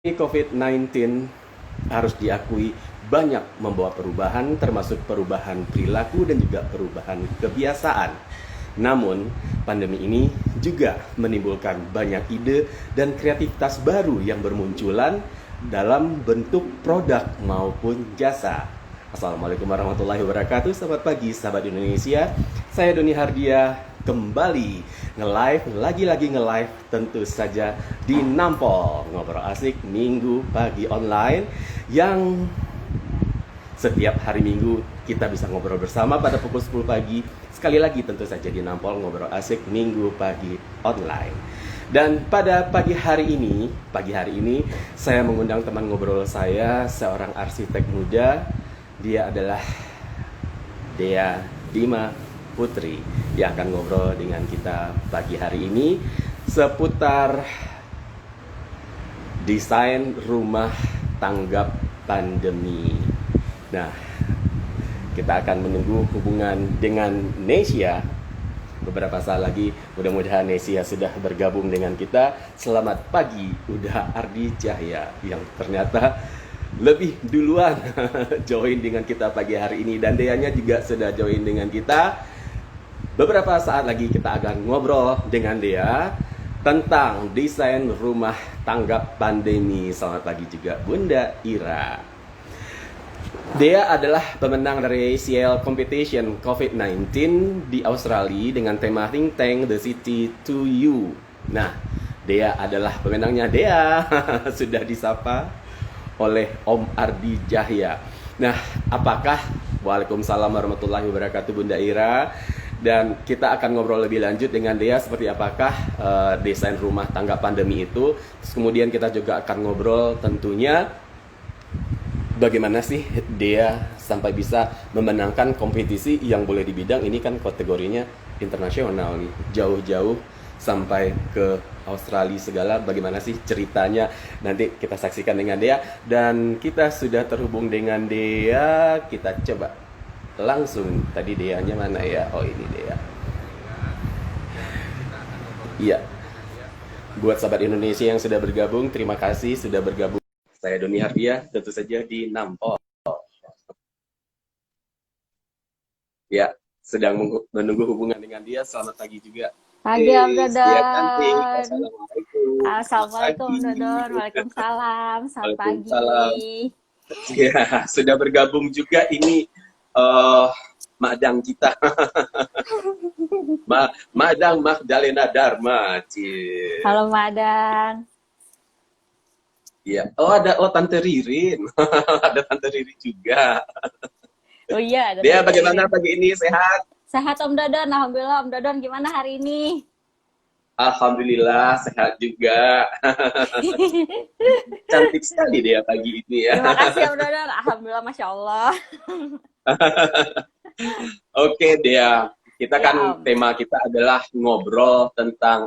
COVID-19 harus diakui banyak membawa perubahan, termasuk perubahan perilaku dan juga perubahan kebiasaan. Namun, pandemi ini juga menimbulkan banyak ide dan kreativitas baru yang bermunculan dalam bentuk produk maupun jasa. Assalamualaikum warahmatullahi wabarakatuh. Selamat pagi sahabat Indonesia. Saya Doni Hardia kembali nge-live, lagi-lagi nge-live tentu saja di Nampol. Ngobrol asik Minggu pagi online yang setiap hari Minggu kita bisa ngobrol bersama pada pukul 10 pagi. Sekali lagi tentu saja di Nampol ngobrol asik Minggu pagi online. Dan pada pagi hari ini saya mengundang teman ngobrol saya, seorang arsitek muda. Dia adalah Dea Dima Putri yang akan ngobrol dengan kita pagi hari ini seputar desain rumah tanggap pandemi. Nah, kita akan menunggu hubungan dengan Nesia beberapa saat lagi. Mudah-mudahan Nesia sudah bergabung dengan kita. Selamat pagi, udah Ardi Cahya yang ternyata lebih duluan join dengan kita pagi hari ini, dan Deanya juga sudah join dengan kita. Beberapa saat lagi kita akan ngobrol dengan Dea tentang desain rumah tanggap pandemi. Selamat pagi juga Bunda Ira. Dea adalah pemenang dari ACL Competition COVID-19 di Australia dengan tema Think Tank The City to You. Nah, Dea adalah pemenangnya. Dea sudah disapa oleh Om Ardi Cahya. Nah, apakah Waalaikumsalam warahmatullahi wabarakatuh Bunda Ira. Dan kita akan ngobrol lebih lanjut dengan Dea seperti apakah desain rumah tanggap pandemi itu. Terus kemudian kita juga akan ngobrol tentunya bagaimana sih Dea sampai bisa memenangkan kompetisi yang boleh di bidang ini, kan kategorinya internasional nih, jauh-jauh sampai ke Australia segala. Bagaimana sih ceritanya? Nanti kita saksikan dengan Dea. Dan kita sudah terhubung dengan Dea. Kita coba langsung. Tadi Deanya mana ya? Oh, ini Dea. Iya. Buat sahabat Indonesia yang sudah bergabung, terima kasih sudah bergabung. Saya Doni Hardia, tentu saja di Nampol. Ya, sedang menunggu hubungan dengan dia. Selamat pagi juga. Pagi Om Dia cantik. Dodon. Assalamualaikum. Selamat Assalamualaikum pagi. Om Dodon. Waalaikumsalam. Selamat Waalaikumsalam. pagi. Ya, sudah bergabung juga ini uh, Madang kita. Madang Magdalena Dharma. Cie. Halo Madang. Ya. Oh, Tante Ririn. Ada Tante Ririn juga. Oh iya, ada Dia Tante bagaimana Ririn. pagi ini? Sehat? Sehat Om Dodon. Alhamdulillah Om Dodon. Gimana hari ini? Alhamdulillah sehat juga. Cantik sekali dia pagi ini ya. Terima kasih Om Dodon. Alhamdulillah, Masya Allah. Oke Dea, kita Ya kan Om. tema kita adalah ngobrol tentang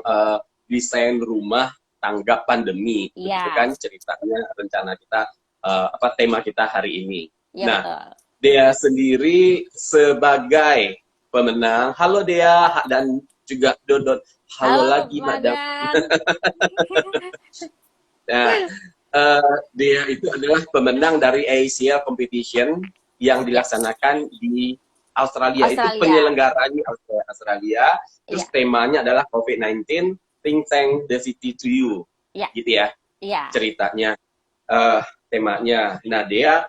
desain rumah tanggap pandemi. Begitu Iya. kan ceritanya, rencana kita, tema kita hari ini. Iya Nah, betul. Dea sendiri sebagai pemenang. Halo Dea dan juga Dodot. Halo Halo lagi Madam. Madang. Nah, dia itu adalah pemenang dari ACL Competition yang Ya, dilaksanakan di Australia. Itu Australia. penyelenggaranya Australia. Terus Iya. temanya adalah COVID-19, Think Tank The City to You. Iya. Gitu ya Iya. ceritanya, eh, temanya. Nah, dia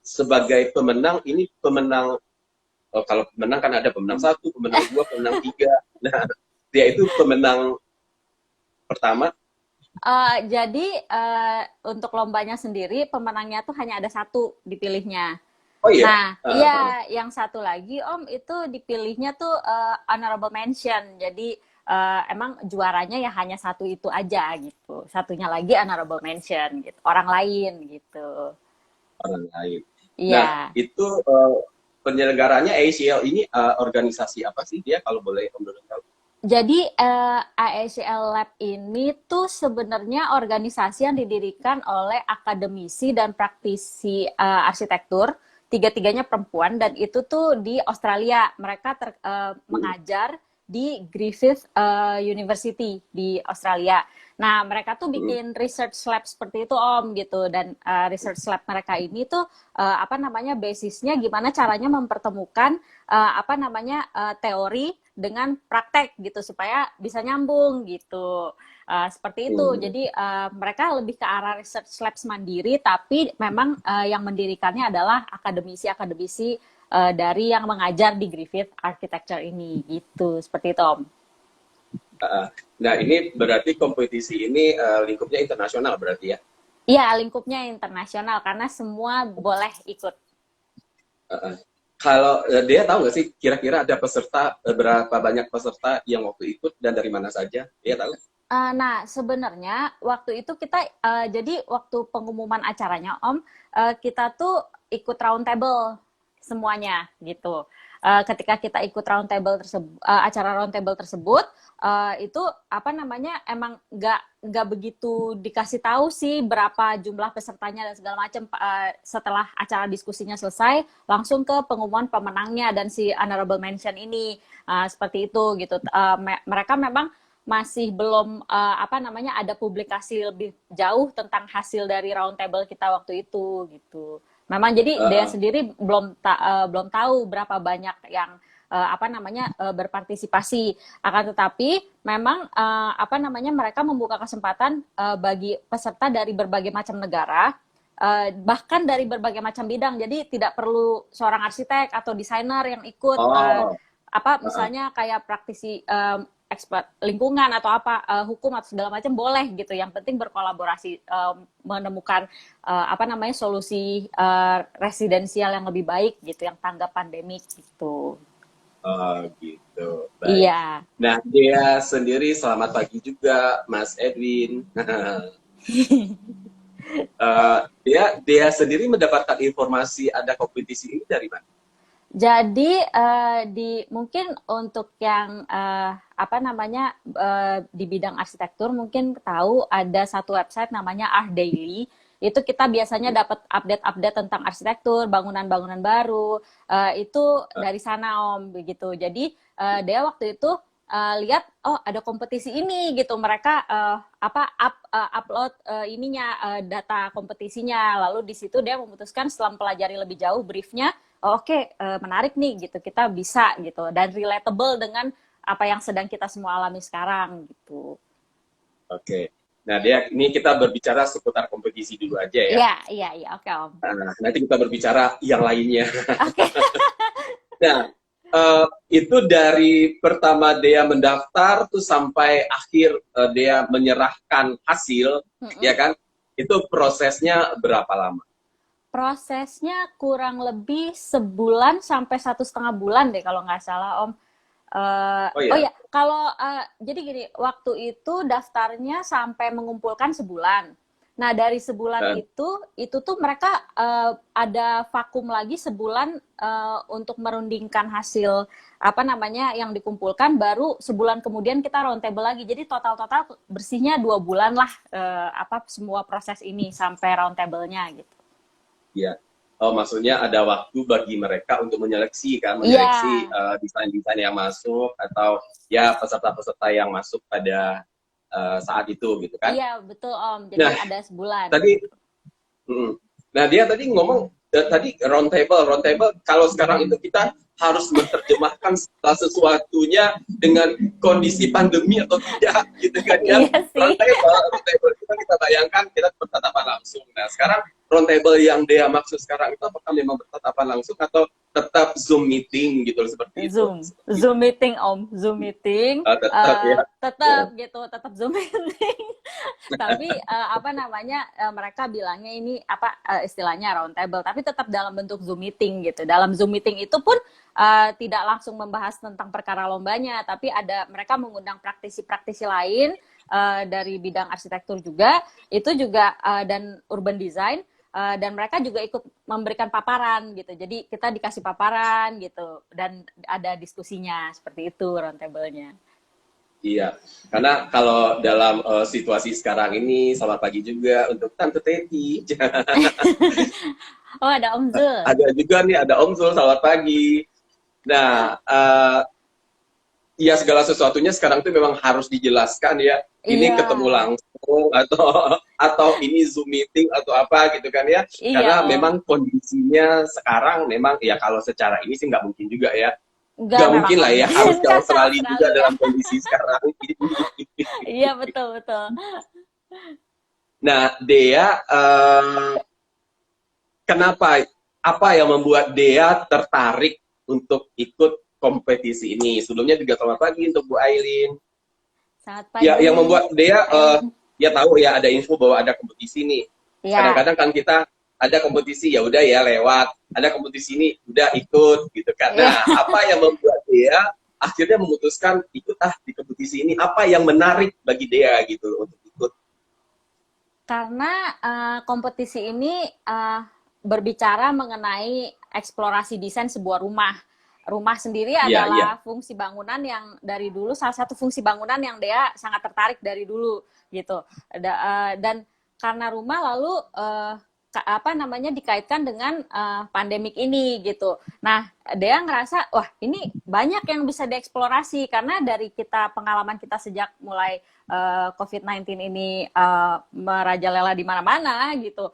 sebagai pemenang, ini pemenang, kalau pemenang kan ada pemenang satu, pemenang dua, pemenang tiga. Nah, dia itu pemenang pertama. Jadi untuk lombanya sendiri pemenangnya tuh hanya ada satu dipilihnya. Oh iya. Nah, iya, yang satu lagi Om itu dipilihnya tuh honorable mention. Jadi emang juaranya ya hanya satu itu aja gitu. Satunya lagi honorable mention gitu. Orang lain gitu. Orang lain. Nah, Iya. itu penyelenggaranya ACL ini organisasi apa sih dia, kalau boleh Om Dodon tahu? Jadi AACL Lab ini tuh sebenarnya organisasi yang didirikan oleh akademisi dan praktisi arsitektur, tiga-tiganya perempuan, dan itu tuh di Australia. Mereka mengajar di Griffith University di Australia. Nah, mereka tuh bikin research lab seperti itu Om gitu, dan research lab mereka ini tuh apa namanya basisnya gimana caranya mempertemukan apa namanya teori dengan praktek gitu supaya bisa nyambung gitu. Seperti itu. Jadi mereka lebih ke arah research labs mandiri, tapi memang yang mendirikannya adalah akademisi-akademisi dari yang mengajar di Griffith Architecture ini gitu. Seperti itu Om. Nah, ini berarti kompetisi ini lingkupnya internasional berarti ya? Iya, lingkupnya internasional karena semua boleh ikut. Kalau dia tahu nggak sih kira-kira ada peserta, berapa banyak peserta yang waktu ikut dan dari mana saja? Dia tahu? Nah, sebenarnya waktu itu kita, jadi waktu pengumuman acaranya Om, kita tuh ikut round table semuanya gitu. Ketika kita ikut round table tersebut, acara round table tersebut, itu apa namanya emang nggak begitu dikasih tahu sih berapa jumlah pesertanya dan segala macam. Setelah acara diskusinya selesai, langsung ke pengumuman pemenangnya dan si honorable mention ini seperti itu gitu. Mereka memang masih belum apa namanya ada publikasi lebih jauh tentang hasil dari round table kita waktu itu gitu. Memang jadi Dea sendiri belum tahu berapa banyak yang apa namanya berpartisipasi. Akan tetapi memang apa namanya mereka membuka kesempatan bagi peserta dari berbagai macam negara, bahkan dari berbagai macam bidang. Jadi tidak perlu seorang arsitek atau desainer yang ikut. Apa misalnya kayak praktisi expert lingkungan atau apa hukum atau segala macam boleh gitu. Yang penting berkolaborasi menemukan apa namanya solusi residensial yang lebih baik gitu, yang tanggap pandemik gitu. Oh gitu. Baik. Iya. Nah, dia sendiri selamat pagi juga, Mas Edwin. Dia sendiri mendapatkan informasi ada kompetisi ini dari mana? Jadi mungkin untuk yang apa namanya di bidang arsitektur mungkin tahu ada satu website namanya Art Daily. Itu kita biasanya dapat update-update tentang arsitektur, bangunan-bangunan baru. Itu dari sana Om begitu. Jadi dia waktu itu lihat oh ada kompetisi ini gitu. Mereka upload ininya data kompetisinya. Lalu di situ dia memutuskan setelah mempelajari lebih jauh briefnya, oke, menarik nih gitu, kita bisa gitu, dan relatable dengan apa yang sedang kita semua alami sekarang gitu. Oke, nah ini kita berbicara seputar kompetisi dulu aja ya. Iya, oke Om. Nah, nanti kita berbicara yang lainnya. Oke. Nah, itu dari pertama Dea mendaftar tuh sampai akhir Dea menyerahkan hasil, ya kan? Itu prosesnya berapa lama? Prosesnya kurang lebih sebulan sampai 1,5 bulan deh kalau nggak salah Om. Oh ya, kalau jadi gini, waktu itu daftarnya sampai mengumpulkan sebulan. Nah dari sebulan itu tuh mereka ada vakum lagi sebulan untuk merundingkan hasil apa namanya yang dikumpulkan, baru sebulan kemudian kita roundtable lagi. Jadi total bersihnya 2 bulan lah apa semua proses ini sampai roundtable-nya gitu. Ya, oh maksudnya ada waktu bagi mereka untuk menyeleksi desain-desain yang masuk atau ya peserta-peserta yang masuk pada saat itu gitu kan? Iya betul Om. Jadi ada sebulan. Nah dia tadi ngomong tadi roundtable. Kalau sekarang itu kita harus menerjemahkan sesuatunya dengan kondisi pandemi atau tidak gitu kan ya. Roundtable kita bayangkan kita bertatapan langsung. Nah sekarang roundtable yang dia maksud sekarang itu apakah memang bertatapan langsung atau tetap Zoom meeting gitu seperti itu? Zoom meeting Om, Zoom meeting. Tetap Zoom meeting. Tapi apa namanya mereka bilangnya ini apa istilahnya roundtable, tapi tetap dalam bentuk Zoom meeting gitu. Dalam Zoom meeting itu pun tidak langsung membahas tentang perkara lombanya, tapi mereka mengundang praktisi-praktisi lain dari bidang arsitektur juga, itu juga dan urban design. Dan mereka juga ikut memberikan paparan gitu. Jadi kita dikasih paparan gitu dan ada diskusinya seperti itu roundtable-nya. Iya, karena kalau dalam situasi sekarang ini, selamat pagi juga untuk Tante Teti. Oh ada Om Zul. Ada juga nih, ada Om Zul, selamat pagi. Nah, ya segala sesuatunya sekarang tuh memang harus dijelaskan ya. Ini Iya, ketemu langsung atau ini Zoom meeting atau apa gitu kan ya. iya Karena Om. memang kondisinya sekarang memang ya kalau secara ini sih nggak mungkin juga ya. Enggak Nggak memang mungkin lah Om. ya harus ke Enggak sama Australia juga sekali ya. dalam kondisi sekarang ini. Iya betul betul. Nah, Dea, kenapa? Apa yang membuat Dea tertarik untuk ikut kompetisi ini? Sebelumnya juga selamat pagi untuk Bu Aileen. Selamat Ya, yang pagi, membuat Dea Aileen. ya tahu ya ada info bahwa ada kompetisi nih. Iya, Kadang-kadang kan kita ada kompetisi ya udah ya lewat, ada kompetisi ini udah ikut gitu kan. iya. Nah, apa yang membuat Dea akhirnya memutuskan ikut di kompetisi ini? Apa yang menarik bagi Dea gitu untuk ikut? Karena kompetisi ini berbicara mengenai eksplorasi desain sebuah rumah. Rumah sendiri Iya, iya. adalah fungsi bangunan yang dari dulu salah satu fungsi bangunan yang dia sangat tertarik dari dulu gitu. Dan karena rumah lalu apa namanya dikaitkan dengan pandemik ini gitu. Nah, dia ngerasa wah ini banyak yang bisa dieksplorasi karena dari kita pengalaman kita sejak mulai COVID-19 ini merajalela di mana-mana gitu.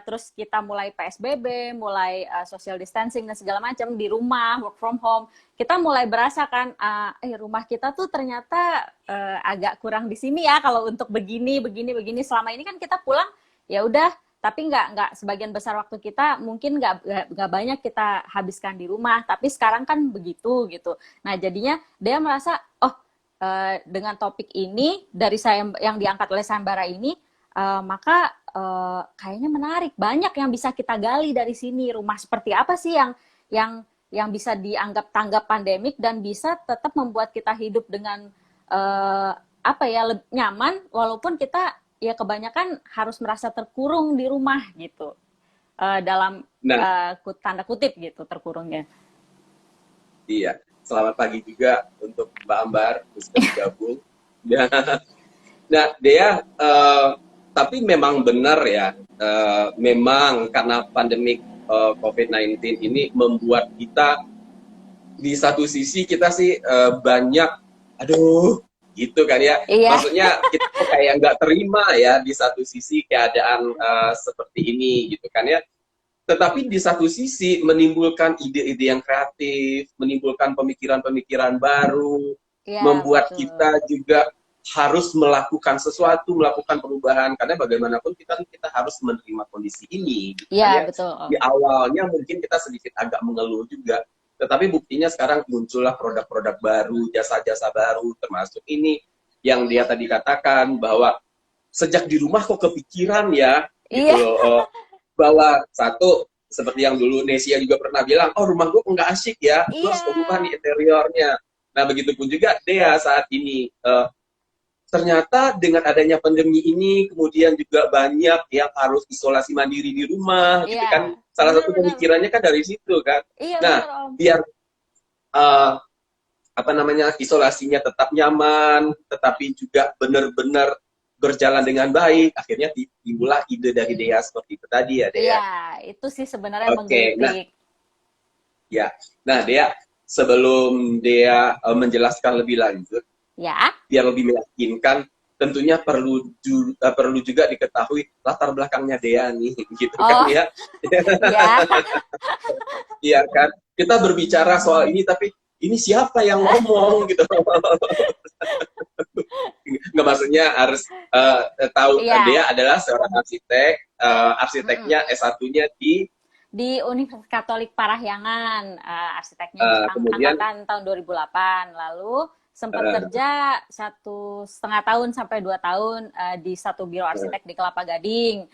Terus kita mulai PSBB, mulai social distancing dan segala macam di rumah, work from home. Kita mulai berasa kan, rumah kita tuh ternyata agak kurang di sini ya kalau untuk begini. Selama ini kan kita pulang ya udah, tapi nggak sebagian besar waktu kita mungkin nggak banyak kita habiskan di rumah. Tapi sekarang kan begitu gitu. Nah jadinya dia merasa dengan topik ini dari saya yang diangkat oleh Sayembara ini, maka kayaknya menarik, banyak yang bisa kita gali dari sini. Rumah seperti apa sih yang bisa dianggap tanggap pandemik dan bisa tetap membuat kita hidup dengan nyaman walaupun kita ya kebanyakan harus merasa terkurung di rumah gitu. Dalam Nah, tanda kutip gitu terkurungnya. iya. Selamat pagi juga untuk Mbak Ambar yang sudah bergabung. Nah, Dea, tapi memang benar ya, memang karena pandemik COVID-19 ini membuat kita di satu sisi kita sih banyak, aduh, gitu kan ya. Iya, Maksudnya kita tuh kayak nggak terima ya di satu sisi keadaan seperti ini gitu kan ya. Tetapi di satu sisi menimbulkan ide-ide yang kreatif, menimbulkan pemikiran-pemikiran baru, iya membuat betul. kita juga harus melakukan sesuatu, melakukan perubahan karena bagaimanapun kita harus menerima kondisi ini gitu Iya kan ya. betul Om. Di awalnya mungkin kita sedikit agak mengeluh juga, tetapi buktinya sekarang muncullah produk-produk baru, jasa-jasa baru termasuk ini yang dia tadi katakan bahwa sejak di rumah kok kepikiran ya gitu Iya, loh, bahwa satu seperti yang dulu Nesia juga pernah bilang, oh rumah gue nggak asik ya, gue iya, harus merubah nih interiornya. Nah begitupun juga Dea saat ini, ternyata dengan adanya pandemi ini kemudian juga banyak yang harus isolasi mandiri di rumah gitu iya. kan, salah satu Benar-benar. pemikirannya kan dari situ kan. Iya Nah benar Om. biar uh, apa namanya isolasinya tetap nyaman tetapi juga benar-benar berjalan dengan baik, akhirnya timbullah ide dari Dea seperti itu tadi ya Iya, Dea. itu sih sebenarnya Oke, nah menggelitik. ya, nah Dea, sebelum Dea menjelaskan lebih lanjut, Ya, biar lebih meyakinkan, tentunya perlu juga diketahui latar belakangnya Dea nih, gitu kan oh ya? ya, Iya kan? Kita berbicara soal ini, tapi ini siapa yang ngomong gitu? Nggak maksudnya harus tahu iya. Dea adalah seorang arsitek, Mm-mm. arsiteknya S1-nya di Di Universitas Katolik Parahyangan, arsiteknya Jepang kemudian angkatan tahun 2008. Lalu sempat uh, kerja 1,5 tahun sampai 2 tahun di satu biro arsitek di Kelapa Gading.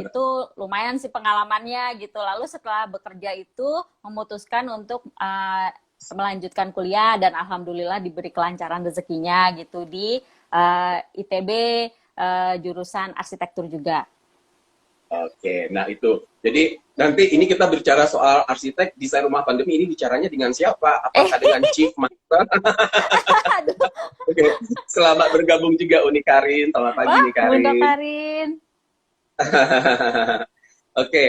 Itu lumayan sih pengalamannya gitu. Lalu setelah bekerja itu memutuskan untuk melanjutkan kuliah dan alhamdulillah diberi kelancaran rezekinya gitu di ITB jurusan arsitektur juga. Oke, nah itu. Jadi nanti ini kita bicara soal arsitek desain rumah pandemi ini bicaranya dengan siapa? Apakah dengan Chief Master? Oke, selamat bergabung juga Uni Karin. Selamat pagi Wah, nih Bunda Karin. Karin. Oke,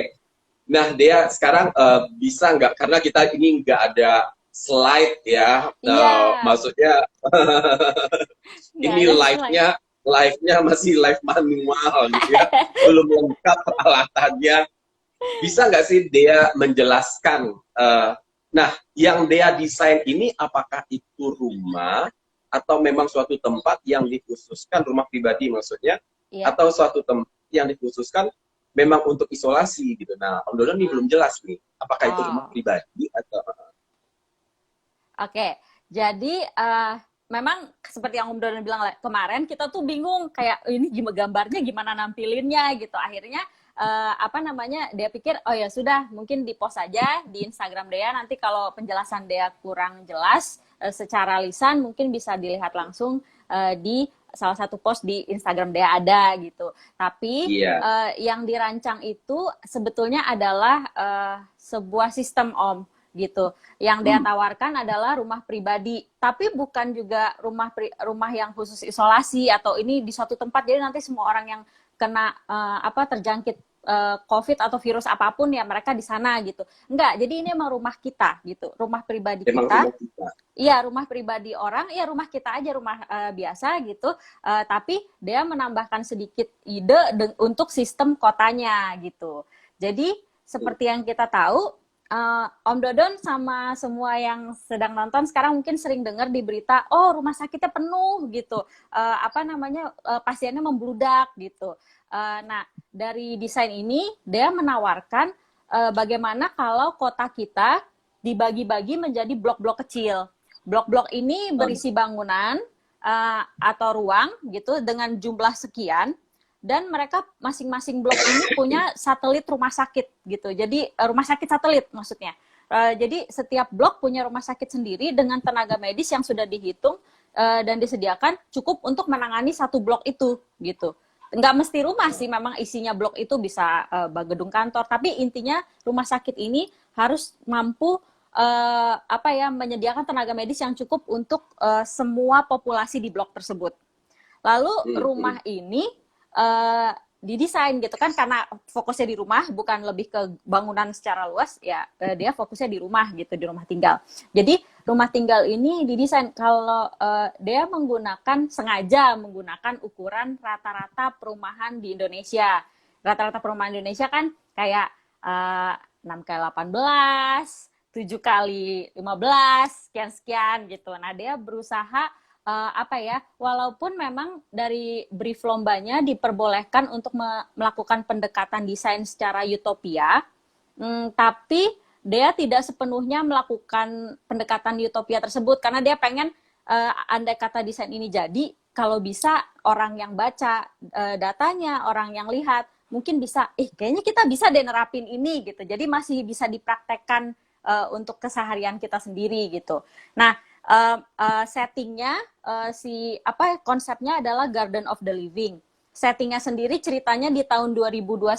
nah Dea sekarang bisa nggak? Karena kita ini nggak ada slide ya. Iya, Maksudnya nggak ini ada slide. live-nya masih live manual gitu ya. Belum lengkap peralatannya. Bisa nggak sih Dea menjelaskan? Nah, yang Dea desain ini apakah itu rumah atau memang suatu tempat yang dikhususkan rumah pribadi maksudnya, Iya. atau suatu tempat yang dikhususkan memang untuk isolasi gitu. Nah, Om Dodon ini belum jelas nih, apakah itu rumah Oh, pribadi atau oke. Jadi memang seperti yang Om Dono bilang kemarin, kita tuh bingung kayak ini gimana gambarnya, gimana nampilinnya gitu. Akhirnya apa namanya? Dia pikir oh ya sudah, mungkin di post aja di Instagram Dea. Nanti kalau penjelasan Dea kurang jelas secara lisan, mungkin bisa dilihat langsung di salah satu post di Instagram Dea ada gitu. Tapi iya, yang dirancang itu sebetulnya adalah sebuah sistem Om gitu. Yang dia hmm, tawarkan adalah rumah pribadi, tapi bukan juga rumah yang khusus isolasi atau ini di suatu tempat jadi nanti semua orang yang kena terjangkit COVID atau virus apapun ya mereka di sana gitu. Enggak, jadi ini emang rumah kita gitu, rumah pribadi memang kita. rumah kita. Iya, rumah pribadi orang, ya rumah kita aja, rumah biasa gitu. Tapi dia menambahkan sedikit ide untuk sistem kotanya gitu. Jadi seperti yang kita tahu, Om Dodon sama semua yang sedang nonton sekarang mungkin sering dengar di berita, oh rumah sakitnya penuh gitu, pasiennya membludak gitu. Nah, dari desain ini dia menawarkan bagaimana kalau kota kita dibagi-bagi menjadi blok-blok kecil. Blok-blok ini berisi bangunan atau ruang gitu dengan jumlah sekian dan mereka masing-masing blok ini punya satelit rumah sakit gitu. Jadi rumah sakit satelit maksudnya. Jadi setiap blok punya rumah sakit sendiri dengan tenaga medis yang sudah dihitung dan disediakan cukup untuk menangani satu blok itu gitu. Nggak mesti rumah sih, memang isinya blok itu bisa gedung kantor, tapi intinya rumah sakit ini harus mampu menyediakan tenaga medis yang cukup untuk semua populasi di blok tersebut. Lalu Hmm, hmm. rumah ini uh, didesain gitu kan karena fokusnya di rumah bukan lebih ke bangunan secara luas ya dia fokusnya di rumah gitu di rumah tinggal. Jadi rumah tinggal ini didesain kalau dia sengaja menggunakan ukuran rata-rata perumahan di Indonesia. Rata-rata perumahan Indonesia kan kayak 6 kali 18, 7 kali 15, sekian-sekian gitu. Nah, dia berusaha walaupun memang dari brief lombanya diperbolehkan untuk melakukan pendekatan desain secara utopia, tapi dia tidak sepenuhnya melakukan pendekatan utopia tersebut karena dia pengen andai kata desain ini jadi, kalau bisa orang yang baca datanya, orang yang lihat mungkin bisa, kayaknya kita bisa deh nerapin ini gitu. Jadi masih bisa dipraktekkan untuk keseharian kita sendiri gitu. Nah, settingnya konsepnya adalah Garden of the Living. Settingnya sendiri ceritanya di tahun 2021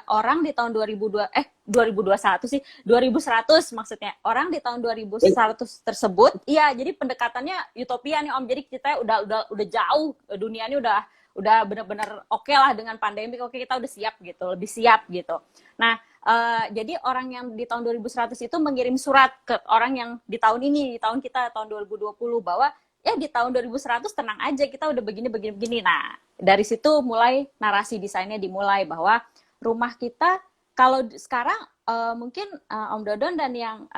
orang di tahun 2021 sih 2100 maksudnya orang di tahun 2100 tersebut iya jadi pendekatannya utopia nih Om jadi kita udah jauh dunia ini udah benar-benar oke lah dengan pandemi oke kita udah siap gitu lebih siap gitu. Nah jadi orang yang di tahun 2100 itu mengirim surat ke orang yang di tahun ini, di tahun kita, tahun 2020, bahwa ya di tahun 2100 tenang aja, kita udah begini. Nah, dari situ mulai narasi desainnya dimulai bahwa rumah kita, kalau sekarang mungkin Om Dodon dan yang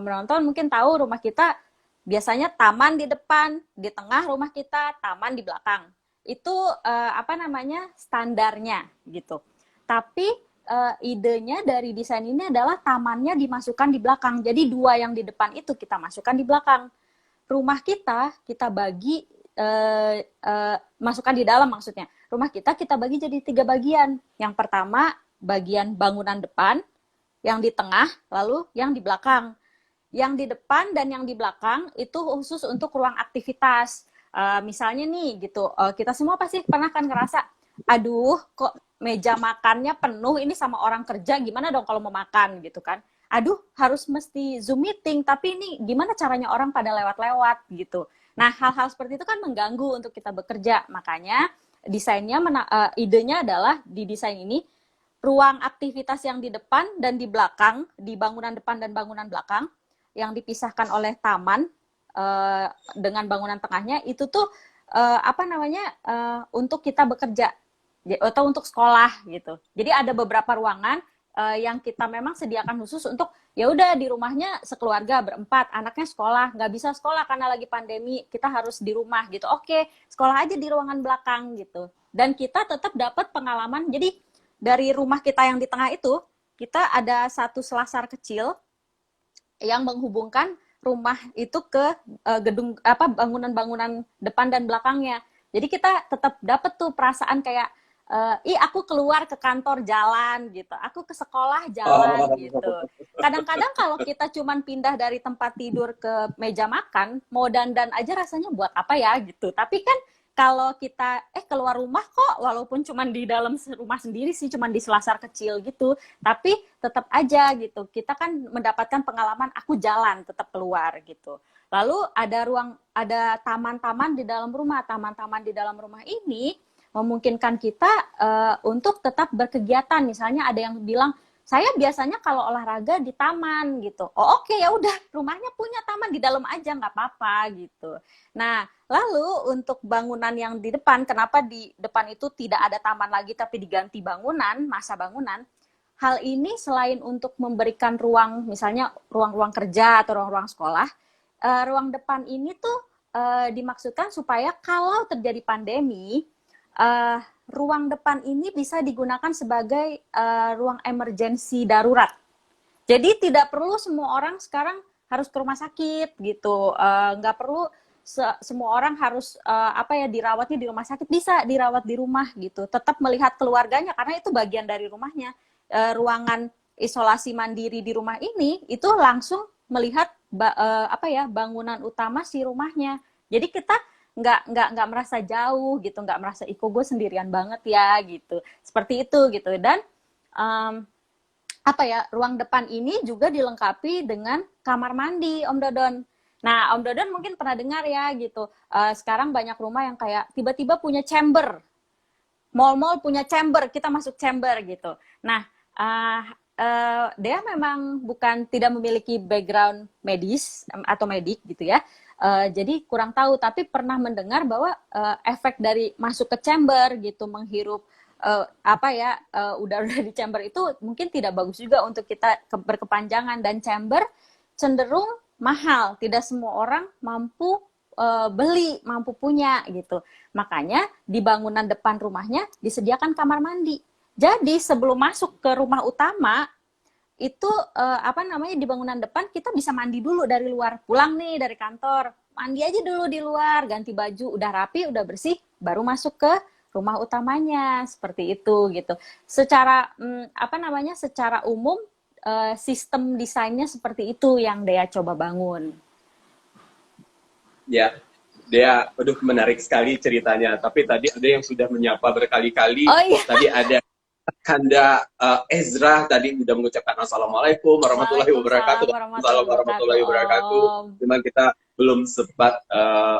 menonton mungkin tahu rumah kita biasanya taman di depan, di tengah rumah kita, taman di belakang. Itu standarnya gitu. Tapi idenya dari desain ini adalah tamannya dimasukkan di belakang. Jadi dua yang di depan itu kita masukkan di belakang. Rumah kita bagi masukkan di dalam maksudnya. Rumah kita bagi jadi 3 bagian. Yang pertama bagian bangunan depan, yang di tengah, lalu yang di belakang. Yang di depan dan yang di belakang itu khusus untuk ruang aktivitas. Misalnya nih gitu, kita semua pasti pernah kan ngerasa, aduh kok meja makannya penuh ini sama orang kerja gimana dong kalau mau makan gitu kan aduh harus mesti Zoom meeting tapi ini gimana caranya orang pada lewat-lewat gitu nah hal-hal seperti itu kan mengganggu untuk kita bekerja makanya desainnya idenya adalah di desain ini ruang aktivitas yang di depan dan di belakang di bangunan depan dan bangunan belakang yang dipisahkan oleh taman dengan bangunan tengahnya itu tuh untuk kita bekerja atau untuk sekolah gitu. Jadi ada beberapa ruangan yang kita memang sediakan khusus untuk ya udah di rumahnya sekeluarga berempat, anaknya sekolah, nggak bisa sekolah karena lagi pandemi, kita harus di rumah gitu. Oke, sekolah aja di ruangan belakang gitu. Dan kita tetap dapat pengalaman. Jadi dari rumah kita yang di tengah itu, kita ada satu selasar kecil yang menghubungkan rumah itu ke bangunan-bangunan depan dan belakangnya. Jadi kita tetap dapat tuh perasaan kayak aku keluar ke kantor jalan gitu, aku ke sekolah jalan gitu. Kadang-kadang kalau kita cuman pindah dari tempat tidur ke meja makan, mau dandan aja rasanya buat apa ya gitu. Tapi kan kalau kita keluar rumah kok, walaupun cuman di dalam rumah sendiri sih, cuman di selasar kecil gitu, tapi tetap aja gitu. Kita kan mendapatkan pengalaman aku jalan tetap keluar gitu. Lalu ada taman-taman di dalam rumah. Taman-taman di dalam rumah ini memungkinkan kita untuk tetap berkegiatan. Misalnya ada yang bilang, saya biasanya kalau olahraga di taman gitu. Oh oke, ya udah, rumahnya punya taman di dalam aja, nggak apa-apa gitu. Nah, lalu untuk bangunan yang di depan, kenapa di depan itu tidak ada taman lagi tapi diganti bangunan, masa bangunan? Hal ini selain untuk memberikan ruang, misalnya ruang-ruang kerja atau ruang-ruang sekolah, ruang depan ini tuh dimaksudkan supaya kalau terjadi pandemi, ruang depan ini bisa digunakan sebagai ruang emergensi darurat. Jadi tidak perlu semua orang sekarang harus ke rumah sakit gitu, nggak perlu semua orang harus dirawatnya di rumah sakit, bisa dirawat di rumah gitu, tetap melihat keluarganya karena itu bagian dari rumahnya. Ruangan isolasi mandiri di rumah ini itu langsung melihat bangunan utama si rumahnya. Jadi kita nggak merasa jauh gitu, nggak merasa iko gue sendirian banget ya gitu, seperti itu gitu. Dan ruang depan ini juga dilengkapi dengan kamar mandi, Om Dodon. Nah, Om Dodon mungkin pernah dengar ya gitu, sekarang banyak rumah yang kayak tiba-tiba punya chamber, mall-mall punya chamber, kita masuk chamber gitu. Nah, dia memang tidak memiliki background medis atau medik gitu ya. Jadi kurang tahu, tapi pernah mendengar bahwa efek dari masuk ke chamber gitu, menghirup udara di chamber itu mungkin tidak bagus juga untuk kita berkepanjangan, dan chamber cenderung mahal, tidak semua orang mampu beli, mampu punya gitu. Makanya di bangunan depan rumahnya disediakan kamar mandi. Jadi sebelum masuk ke rumah utama itu di bangunan depan kita bisa mandi dulu dari luar, pulang nih dari kantor, mandi aja dulu di luar, ganti baju, udah rapi, udah bersih, baru masuk ke rumah utamanya, seperti itu gitu. Secara secara umum sistem desainnya seperti itu yang Dea coba bangun. Ya, Dea, aduh menarik sekali ceritanya. Tapi tadi ada yang sudah menyapa berkali-kali. Oh, iya. Tadi ada Kanda Ezra tadi sudah mengucapkan Assalamualaikum warahmatullahi wabarakatuh. Assalamualaikum warahmatullahi wabarakatuh. Cuman kita belum sempat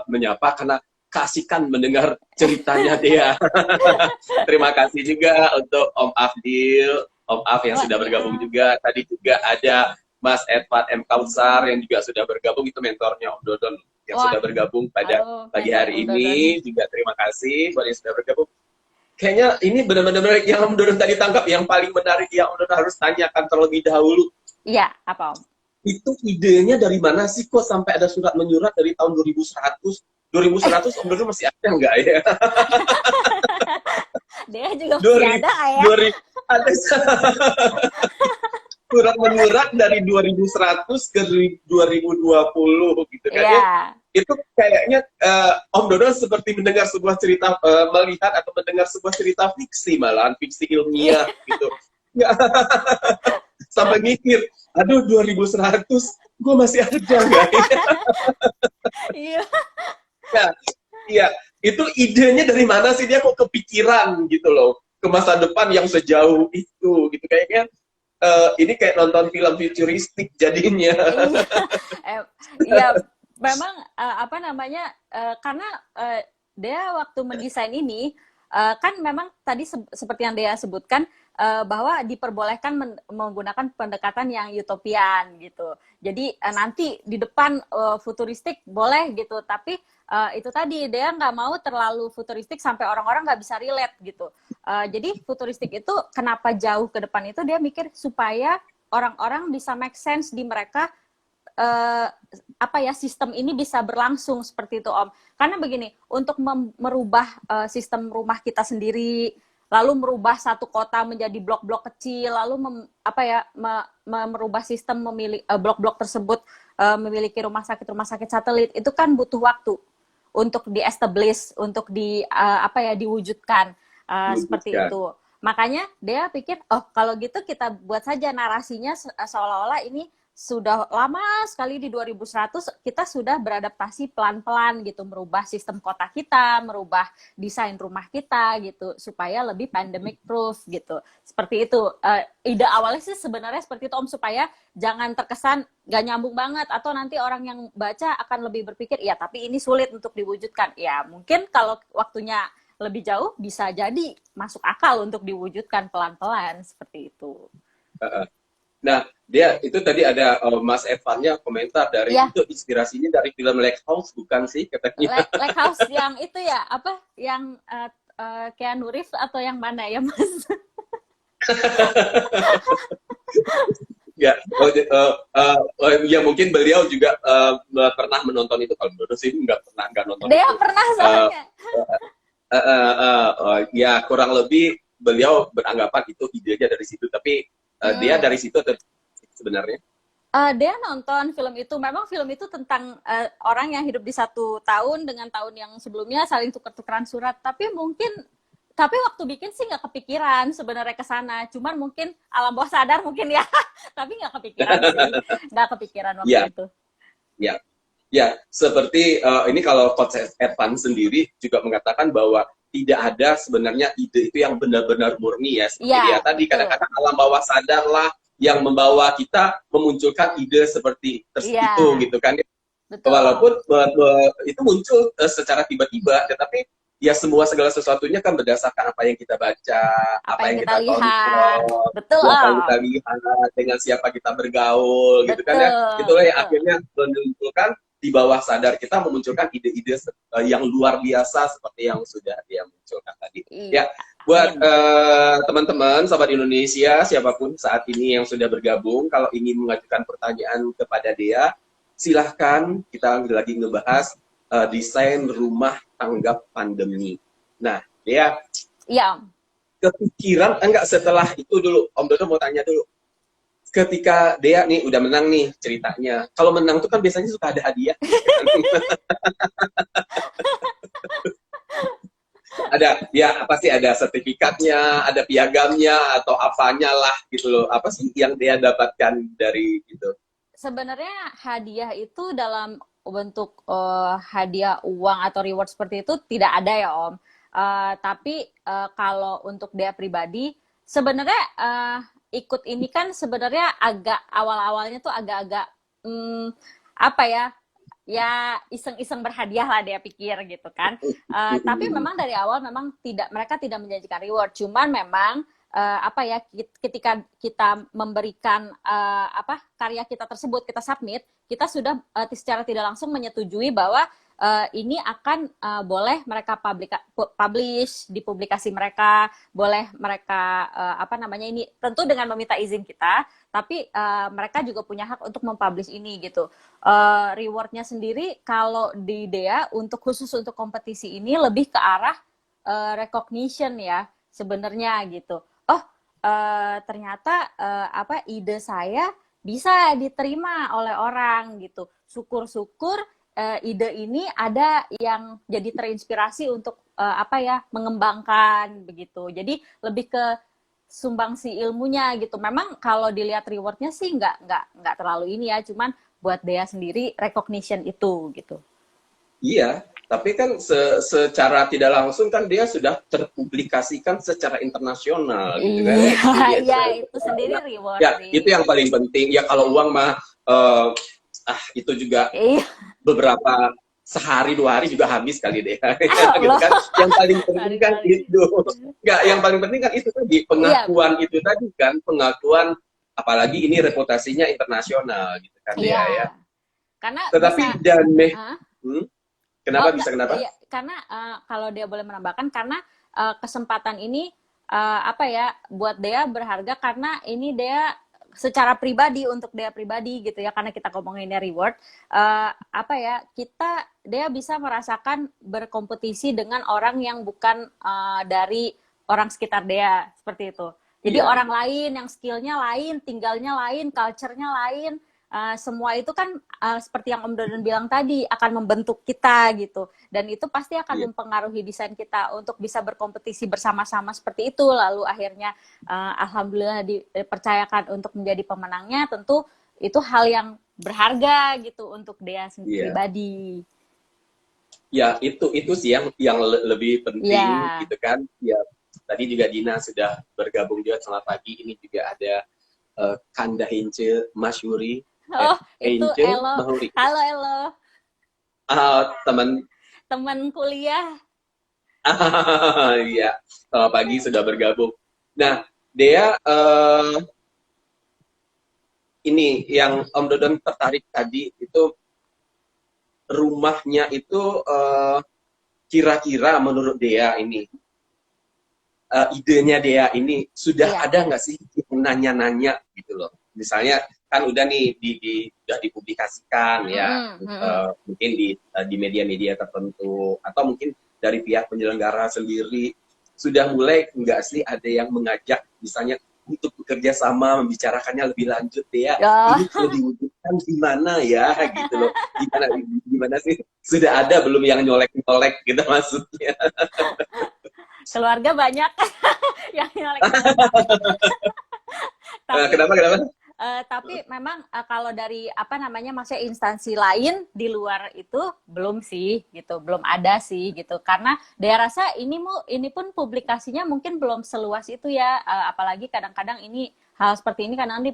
menyapa karena kasihkan mendengar ceritanya dia. Terima kasih juga untuk Om Afdil, Om Af yang sudah bergabung juga. Tadi juga ada Mas Edward M. Kautsar yang juga sudah bergabung, itu mentornya Om Dodon yang sudah bergabung pada pagi hari ini. Juga terima kasih buat yang sudah bergabung. Kayaknya ini benar-benar yang Om Dodon tadi tangkap, yang paling menarik yang Om Dodon harus tanyakan terlebih dahulu. Iya, apa Om? Itu idenya dari mana sih kok sampai ada surat menyurat dari tahun 2100? 2100 Om Dodon masih ada nggak ya? Dia juga masih ada ya? Ada surat menyurat dari 2100 ke 2020 gitu kan ya. Itu kayaknya Om Dodon seperti mendengar sebuah cerita, melihat atau mendengar sebuah cerita fiksi, malahan fiksi ilmiah gitu. Sampai mikir, aduh 2100 gue masih ada nggak ya? Iya. Iya, itu idenya dari mana sih, dia kok kepikiran gitu loh ke masa depan yang sejauh itu gitu, kayaknya ini kayak nonton film futuristik jadinya. Iya, memang karena dia waktu mendesain ini kan memang tadi seperti yang Dea sebutkan, bahwa diperbolehkan menggunakan pendekatan yang utopian gitu. Jadi nanti di depan futuristik boleh gitu, tapi itu tadi dia nggak mau terlalu futuristik sampai orang-orang nggak bisa relate gitu. Jadi futuristik itu kenapa jauh ke depan itu dia mikir supaya orang-orang bisa make sense di mereka, apa ya, sistem ini bisa berlangsung seperti itu Om. Karena begini, untuk merubah sistem rumah kita sendiri, lalu merubah satu kota menjadi blok-blok kecil, lalu merubah sistem blok-blok tersebut memiliki rumah sakit satelit, itu kan butuh waktu untuk di-establish, untuk diwujudkan seperti itu. Makanya dia pikir, oh kalau gitu kita buat saja narasinya seolah-olah ini sudah lama sekali di 2100 kita sudah beradaptasi pelan-pelan gitu, merubah sistem kota kita, merubah desain rumah kita gitu supaya lebih pandemic proof gitu. Seperti itu. Ide awalnya sih sebenarnya seperti itu Om, supaya jangan terkesan gak nyambung banget atau nanti orang yang baca akan lebih berpikir, ya tapi ini sulit untuk diwujudkan. Ya mungkin kalau waktunya lebih jauh bisa jadi masuk akal untuk diwujudkan pelan-pelan seperti itu. Nah, dia itu tadi ada Mas Evannya komentar dari itu inspirasinya dari film Lighthouse bukan sih katanya? Lighthouse yang itu ya, apa yang Keanu Reeves atau yang mana ya Mas? Ya mungkin beliau juga pernah menonton itu. Kalau menurut sih nggak nonton. Dia pernah soalnya. Ya kurang lebih beliau beranggapan itu idenya dari situ, tapi dia dari situ sebenarnya. Dia nonton film itu. Memang film itu tentang orang yang hidup di satu tahun dengan tahun yang sebelumnya saling tukar-tukaran surat. Tapi waktu bikin sih nggak kepikiran sebenarnya ke sana. Cuman mungkin alam bawah sadar mungkin ya. Tapi nggak kepikiran sih. Nggak kepikiran waktu itu. Ya, seperti ini kalau Coach Evan sendiri juga mengatakan bahwa tidak ada sebenarnya ide itu yang benar-benar murni ya. Seperti dia tadi, kadang-kadang alam bawah sadar lah yang membawa kita memunculkan ide seperti itu gitu kan. Betul. Walaupun itu muncul secara tiba-tiba, tetapi ya segala sesuatunya kan berdasarkan apa yang kita baca, apa yang kita lihat, apa yang kita lihat, dengan siapa kita bergaul, gitu kan ya. Itulah yang akhirnya menunjukkan di bawah sadar kita memunculkan ide-ide yang luar biasa seperti yang sudah dia munculkan tadi. Ya, buat teman-teman sahabat Indonesia, siapapun saat ini yang sudah bergabung, kalau ingin mengajukan pertanyaan kepada Dea, silahkan. Kita lagi ngebahas desain rumah tanggap pandemi. Nah, Dea, kepikiran enggak setelah itu dulu? Om Dodo mau tanya dulu. Ketika Dea nih udah menang nih ceritanya, kalau menang tuh kan biasanya suka ada hadiah. Ada, ya pasti ada sertifikatnya, ada piagamnya atau apanya lah gitu loh. Apa sih yang Dea dapatkan dari itu? Sebenarnya hadiah itu dalam bentuk hadiah uang atau reward seperti itu tidak ada ya Om. Tapi kalau untuk Dea pribadi, sebenarnya ikut ini kan sebenarnya agak awal-awalnya tuh agak-agak ya iseng-iseng berhadiah lah dia pikir gitu kan. Tapi memang dari awal memang mereka tidak menjanjikan reward. Cuman memang ketika kita memberikan karya kita tersebut, kita submit, kita sudah secara tidak langsung menyetujui bahwa ini akan boleh mereka publish di publikasi mereka, boleh mereka ini tentu dengan meminta izin kita, tapi mereka juga punya hak untuk mempublish ini gitu. Rewardnya sendiri kalau di Dea khusus untuk kompetisi ini lebih ke arah recognition ya sebenarnya gitu. Ternyata ide saya bisa diterima oleh orang gitu. Syukur-syukur ide ini ada yang jadi terinspirasi untuk mengembangkan begitu. Jadi lebih ke sumbangsi ilmunya gitu. Memang kalau dilihat rewardnya sih nggak terlalu ini ya, cuman buat Dea sendiri recognition itu gitu. Iya, tapi kan secara tidak langsung kan dia sudah terpublikasikan secara internasional gitu kan. Iya, itu sendiri reward. Ya, itu yang paling penting. Ya kalau uang mah itu juga beberapa sehari 2 hari juga habis kali deh gitu Allah. kan. Yang paling penting kan Sorry. itu nggak, yang paling penting kan itu tadi Iya, pengakuan itu tadi kan, pengakuan, apalagi ini reputasinya internasional gitu kan iya. dia ya. Karena bisa, Tetapi dan Hah? kenapa Enggak, bisa kenapa? iya, karena kalau dia boleh menambahkan, karena kesempatan ini apa ya, buat dia berharga karena ini dia secara pribadi, untuk dia pribadi gitu ya, karena kita ngomonginnya reward, apa ya, dia bisa merasakan berkompetisi dengan orang yang bukan dari orang sekitar dia, seperti itu. Jadi Iya, orang lain yang skillnya lain, tinggalnya lain, culture-nya lain, semua itu kan seperti yang Om Dodon bilang tadi akan membentuk kita gitu, dan itu pasti akan iya, mempengaruhi desain kita untuk bisa berkompetisi bersama-sama seperti itu, lalu akhirnya alhamdulillah dipercayakan untuk menjadi pemenangnya. Tentu itu hal yang berharga gitu untuk dia iya. pribadi. Ya itu sih yang lebih penting Ya. gitu kan. Ya tadi juga Dina sudah bergabung juga, selamat pagi. Ini juga ada Kanda Hince Masyuri, Oh, itu Hince Elo. Mahuri. Halo Elo, Teman. teman kuliah. Iya, selamat pagi sudah bergabung. Nah, Dea, ini yang Om Dodon tertarik tadi itu rumahnya itu kira-kira menurut Dea ini idenya Dea ini sudah Iya. ada nggak sih yang nanya-nanya gitu loh. Misalnya kan udah nih udah dipublikasikan ya, mungkin di media-media tertentu atau mungkin dari pihak penyelenggara sendiri, sudah mulai nggak sih ada yang mengajak misalnya untuk bekerja sama membicarakannya lebih lanjut ya, ini perlu diwujudkan gimana ya gitu loh, gimana sih, sudah ada belum yang nyolek-nyolek gitu maksudnya? Keluarga banyak yang nyolek. Kenapa? Tapi memang kalau dari apa namanya, maksudnya instansi lain di luar itu belum sih gitu, belum ada sih gitu, karena dia rasa ini pun publikasinya mungkin belum seluas itu ya, apalagi kadang-kadang ini hal seperti ini kadang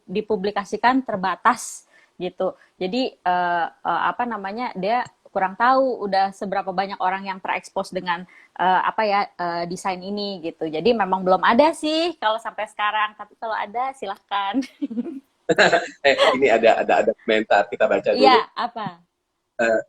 dipublikasikan terbatas gitu. Jadi apa namanya, dia kurang tahu udah seberapa banyak orang yang terekspos dengan desain ini gitu. Jadi memang belum ada sih kalau sampai sekarang, tapi kalau ada silahkan. Ini ada komentar, kita baca dulu. Iya, apa?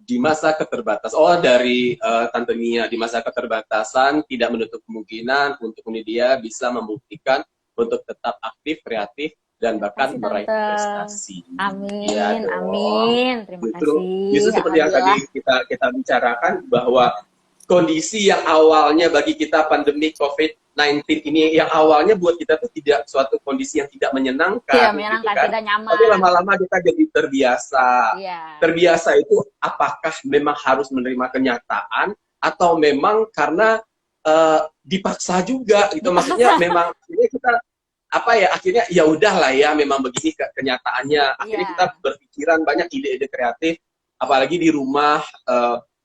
Di masa keterbatasan, dari Tante Nia, di masa keterbatasan tidak menutup kemungkinan untuk dia bisa membuktikan untuk tetap aktif, kreatif, dan bahkan meraih prestasi. Amin, ya amin. Terima kasih. Justru seperti yang tadi kita bicarakan, bahwa kondisi yang awalnya bagi kita pandemi COVID-19 ini, yang awalnya buat kita tuh tidak suatu kondisi yang tidak menyenangkan. Tidak menyenangkan, gitu kan? Tidak nyaman. Tapi lama-lama kita jadi terbiasa. Iya. Terbiasa itu apakah memang harus menerima kenyataan atau memang karena dipaksa juga gitu. Maksudnya memang ini kita akhirnya ya udahlah ya, memang begini kenyataannya. Akhirnya kita berpikiran banyak ide-ide kreatif, apalagi di rumah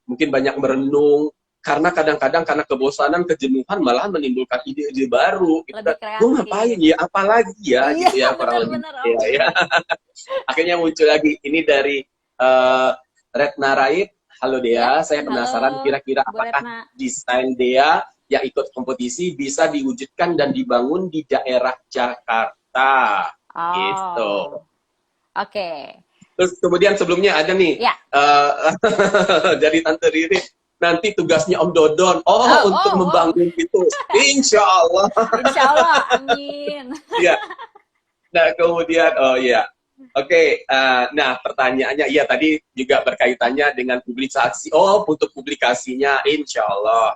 mungkin banyak merenung, karena kadang-kadang karena kebosanan, kejenuhan, malahan menimbulkan ide-ide baru. Gue ngapain ya, apalagi ya, gitu ya, kurang lebih. Ya. Akhirnya muncul lagi ini dari Retna Raid. Halo Dea, saya penasaran kira-kira apakah desain Dea yang ikut kompetisi bisa diwujudkan dan dibangun di daerah Jakarta, gitu. Oke. Terus kemudian sebelumnya ada nih dari Tante Riri, nanti tugasnya Om Dodon untuk membangun itu, Insya Allah. Insya Allah, amin. Ya. Nah kemudian Oke, nah pertanyaannya, iya tadi juga berkaitannya dengan publikasi. Untuk publikasinya Insya Allah,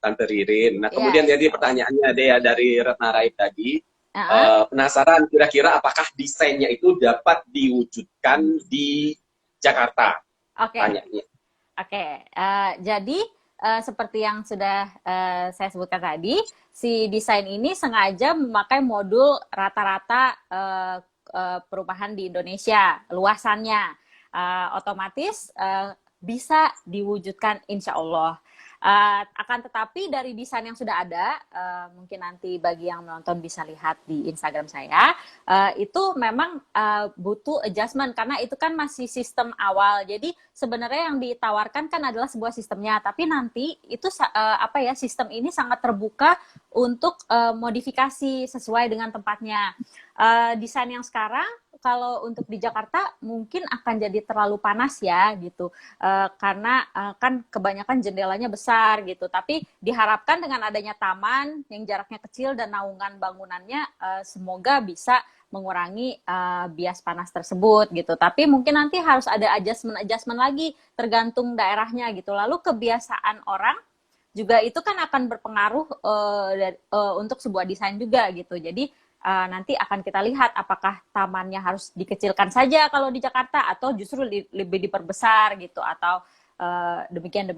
Tante Ririn. Nah kemudian jadi pertanyaannya Dea dari Retna Raid tadi, penasaran kira-kira apakah desainnya itu dapat diwujudkan di Jakarta? Oke. Jadi seperti yang sudah saya sebutkan tadi, si desain ini sengaja memakai modul rata-rata perumahan di Indonesia, luasannya otomatis bisa diwujudkan insya Allah. Akan tetapi dari desain yang sudah ada, mungkin nanti bagi yang menonton bisa lihat di Instagram saya, itu memang butuh adjustment karena itu kan masih sistem awal. Jadi sebenarnya yang ditawarkan kan adalah sebuah sistemnya, tapi nanti itu sistem ini sangat terbuka untuk modifikasi sesuai dengan tempatnya. Desain yang sekarang kalau untuk di Jakarta mungkin akan jadi terlalu panas ya gitu, karena kan kebanyakan jendelanya besar gitu, tapi diharapkan dengan adanya taman yang jaraknya kecil dan naungan bangunannya semoga bisa mengurangi bias panas tersebut gitu. Tapi mungkin nanti harus ada adjustment lagi tergantung daerahnya gitu. Lalu kebiasaan orang juga itu kan akan berpengaruh untuk sebuah desain juga gitu. Jadi nanti akan kita lihat apakah tamannya harus dikecilkan saja kalau di Jakarta atau justru lebih diperbesar gitu, atau demikian.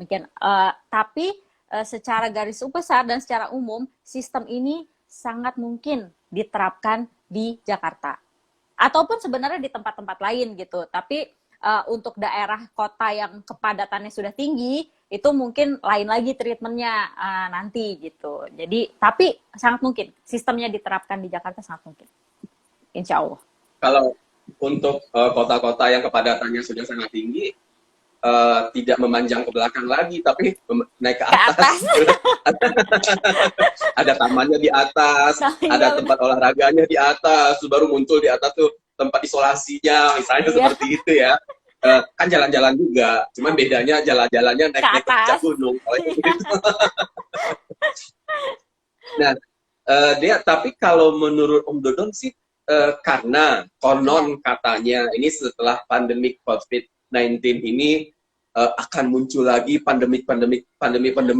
Tapi secara garis besar dan secara umum sistem ini sangat mungkin diterapkan di Jakarta ataupun sebenarnya di tempat-tempat lain gitu. Tapi untuk daerah kota yang kepadatannya sudah tinggi itu mungkin lain lagi treatmentnya nanti gitu. Jadi tapi sangat mungkin sistemnya diterapkan di Jakarta, sangat mungkin, insya Allah. Kalau untuk kota-kota yang kepadatannya sudah sangat tinggi, tidak memanjang ke belakang lagi, tapi naik ke atas. Ada tamannya di atas, ada tempat olahraganya di atas, baru muncul di atas tuh tempat isolasinya, misalnya seperti itu ya. Kan jalan-jalan juga, cuman bedanya jalan-jalannya naik-naik ke puncak gunung. Nah, tapi kalau menurut Om Dodon sih, karena konon katanya ini setelah pandemi COVID-19 ini akan muncul lagi pandemi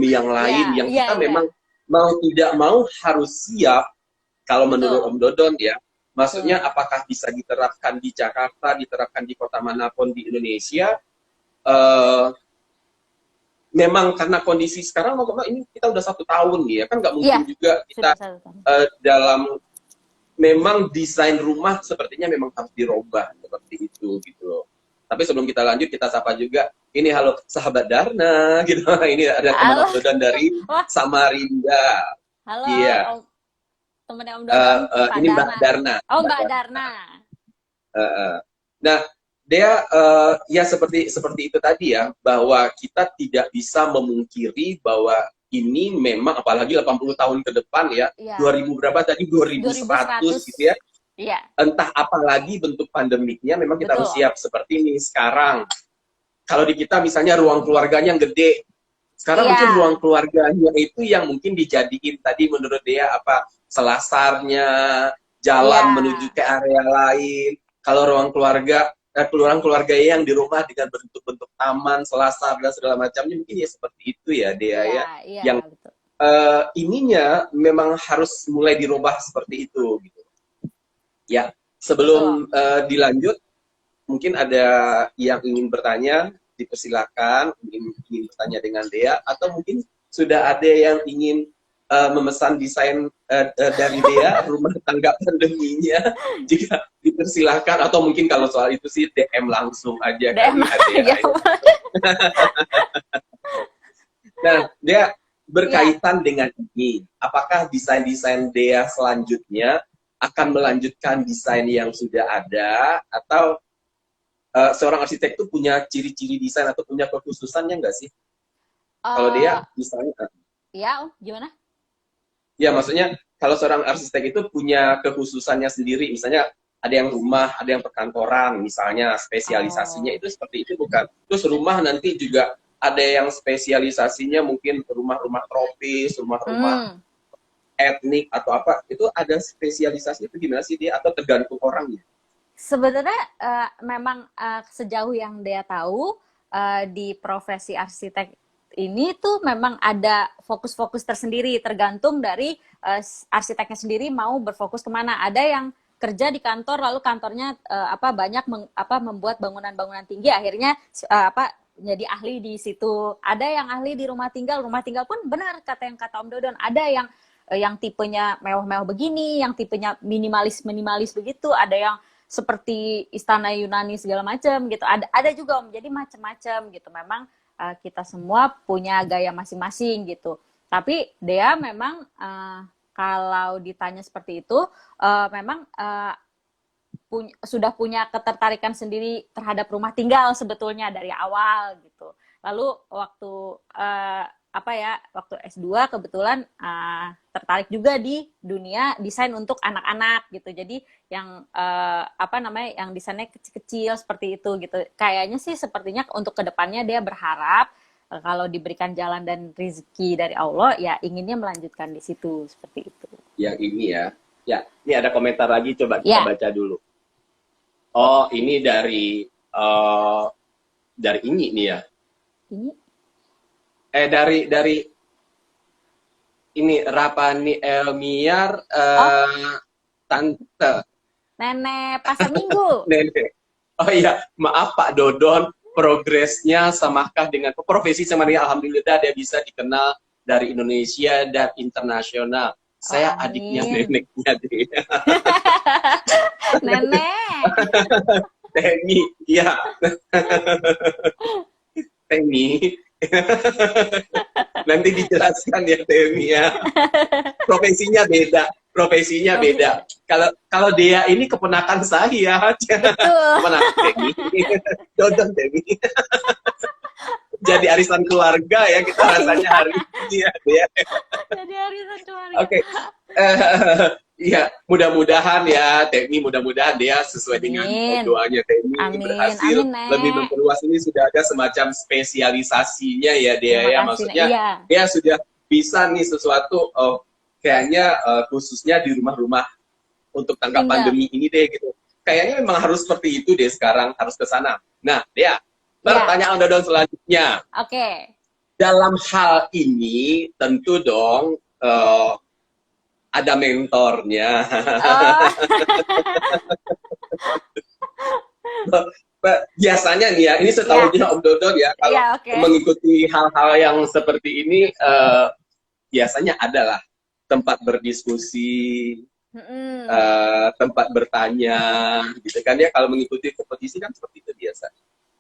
yang lain yang kita memang mau tidak mau harus siap. Kalau menurut Om Dodon ya, maksudnya apakah bisa diterapkan di Jakarta, diterapkan di kota manapun di Indonesia? Memang karena kondisi sekarang, ini kita udah 1 tahun ya, kan nggak mungkin juga kita dalam memang desain rumah sepertinya memang harus dirubah seperti itu gitu loh. Tapi sebelum kita lanjut, kita sapa juga. Ini halo sahabat Darna gitu. Ini ada teman Om Dodon dari Samarinda. Halo. Iya. Temennya Om Dodon, ini Mbak Darna. Oh, Mbak Darna. Nah, dia ya seperti itu tadi ya, bahwa kita tidak bisa memungkiri bahwa ini memang apalagi 80 tahun ke depan ya, 2000 berapa tadi, 2100 gitu ya. Iya. Entah apalagi bentuk pandemiknya, memang kita harus siap seperti ini sekarang. Kalau di kita misalnya ruang keluarganya yang gede, sekarang mungkin ruang keluarganya itu yang mungkin dijadiin tadi menurut dia selasarnya, jalan menuju ke area lain. Kalau ruang keluarga yang di rumah dengan bentuk-bentuk taman, selasar dan segala macamnya, mungkin ya seperti itu ya Dea ya. Yang betul. Ininya memang harus mulai dirubah seperti itu gitu. Ya, sebelum dilanjut, mungkin ada yang ingin bertanya, dipersilakan ingin bertanya dengan Dea, atau mungkin sudah ada yang ingin memesan desain dari Dea rumah tangga pandeminya, jika dipersilahkan, atau mungkin kalau soal itu sih DM langsung aja DM Dea. Nah, Dea, berkaitan dengan ini, apakah desain-desain Dea selanjutnya akan melanjutkan desain yang sudah ada, atau seorang arsitek itu punya ciri-ciri desain atau punya kekhususannya nggak sih? Kalau Dea misalnya, gimana? Ya, maksudnya kalau seorang arsitek itu punya kekhususannya sendiri, misalnya ada yang rumah, ada yang perkantoran, misalnya spesialisasinya itu seperti itu bukan? Terus rumah nanti juga ada yang spesialisasinya mungkin rumah-rumah tropis, rumah-rumah etnik atau apa, itu ada spesialisasi itu gimana sih dia, atau tergantung orangnya? Sebenarnya memang sejauh yang dia tahu di profesi arsitek ini tuh memang ada fokus-fokus tersendiri, tergantung dari arsiteknya sendiri mau berfokus kemana. Ada yang kerja di kantor lalu kantornya banyak membuat bangunan-bangunan tinggi, akhirnya jadi ahli di situ. Ada yang ahli di rumah tinggal pun benar kata Om Dodon, ada yang tipenya mewah-mewah begini, yang tipenya minimalis begitu, ada yang seperti istana Yunani segala macam gitu. Ada juga Om, jadi macam-macam gitu. Memang kita semua punya gaya masing-masing gitu. Tapi Dea memang kalau ditanya seperti itu, memang sudah punya ketertarikan sendiri terhadap rumah tinggal sebetulnya dari awal gitu. Lalu waktu waktu S2 kebetulan tertarik juga di dunia desain untuk anak-anak gitu. Jadi yang yang desainnya kecil-kecil seperti itu gitu. Kayaknya sih sepertinya untuk kedepannya dia berharap kalau diberikan jalan dan rezeki dari Allah, ya inginnya melanjutkan di situ seperti itu. Yang ini ya. Ya, ini ada komentar lagi, coba kita baca dulu. Oh, ini dari ini nih ya. Ini? Dari ini Rapani Elmiar tante. Nenek pasar minggu. Nenek. Oh iya, maaf Pak Dodon, progresnya samakah dengan profesi sebenarnya? Alhamdulillah dia bisa dikenal dari Indonesia dan internasional. Saya adiknya neneknya dia. Nenek. Temi, iya. Temi. Nanti dijelaskan ya Temi ya. Profesinya beda. Kalau dia ini keponakan saya. Keponakan Temi. Dodon Temi. Jadi arisan keluarga ya kita rasanya hari ini ya dia. Jadi arisan keluarga. Oke. Iya, mudah-mudahan ya Temi, mudah-mudahan dia sesuai dengan doanya Temi berhasil lebih memperluas. Ini sudah ada semacam spesialisasinya ya dia ya, maksudnya dia sudah bisa nih sesuatu kayaknya khususnya di rumah-rumah untuk tanggap pandemi ini deh gitu. Kayaknya memang harus seperti itu deh sekarang, harus ke sana. Nah, dia pertanyaan Dodon selanjutnya. Oke. Dalam hal ini tentu dong ada mentornya. Biasanya nih ya, ini setahunya Om Dodon ya, kalau mengikuti hal-hal yang seperti ini, biasanya adalah tempat berdiskusi, tempat bertanya, gitu kan ya. Kalau mengikuti kompetisi kan seperti itu biasa.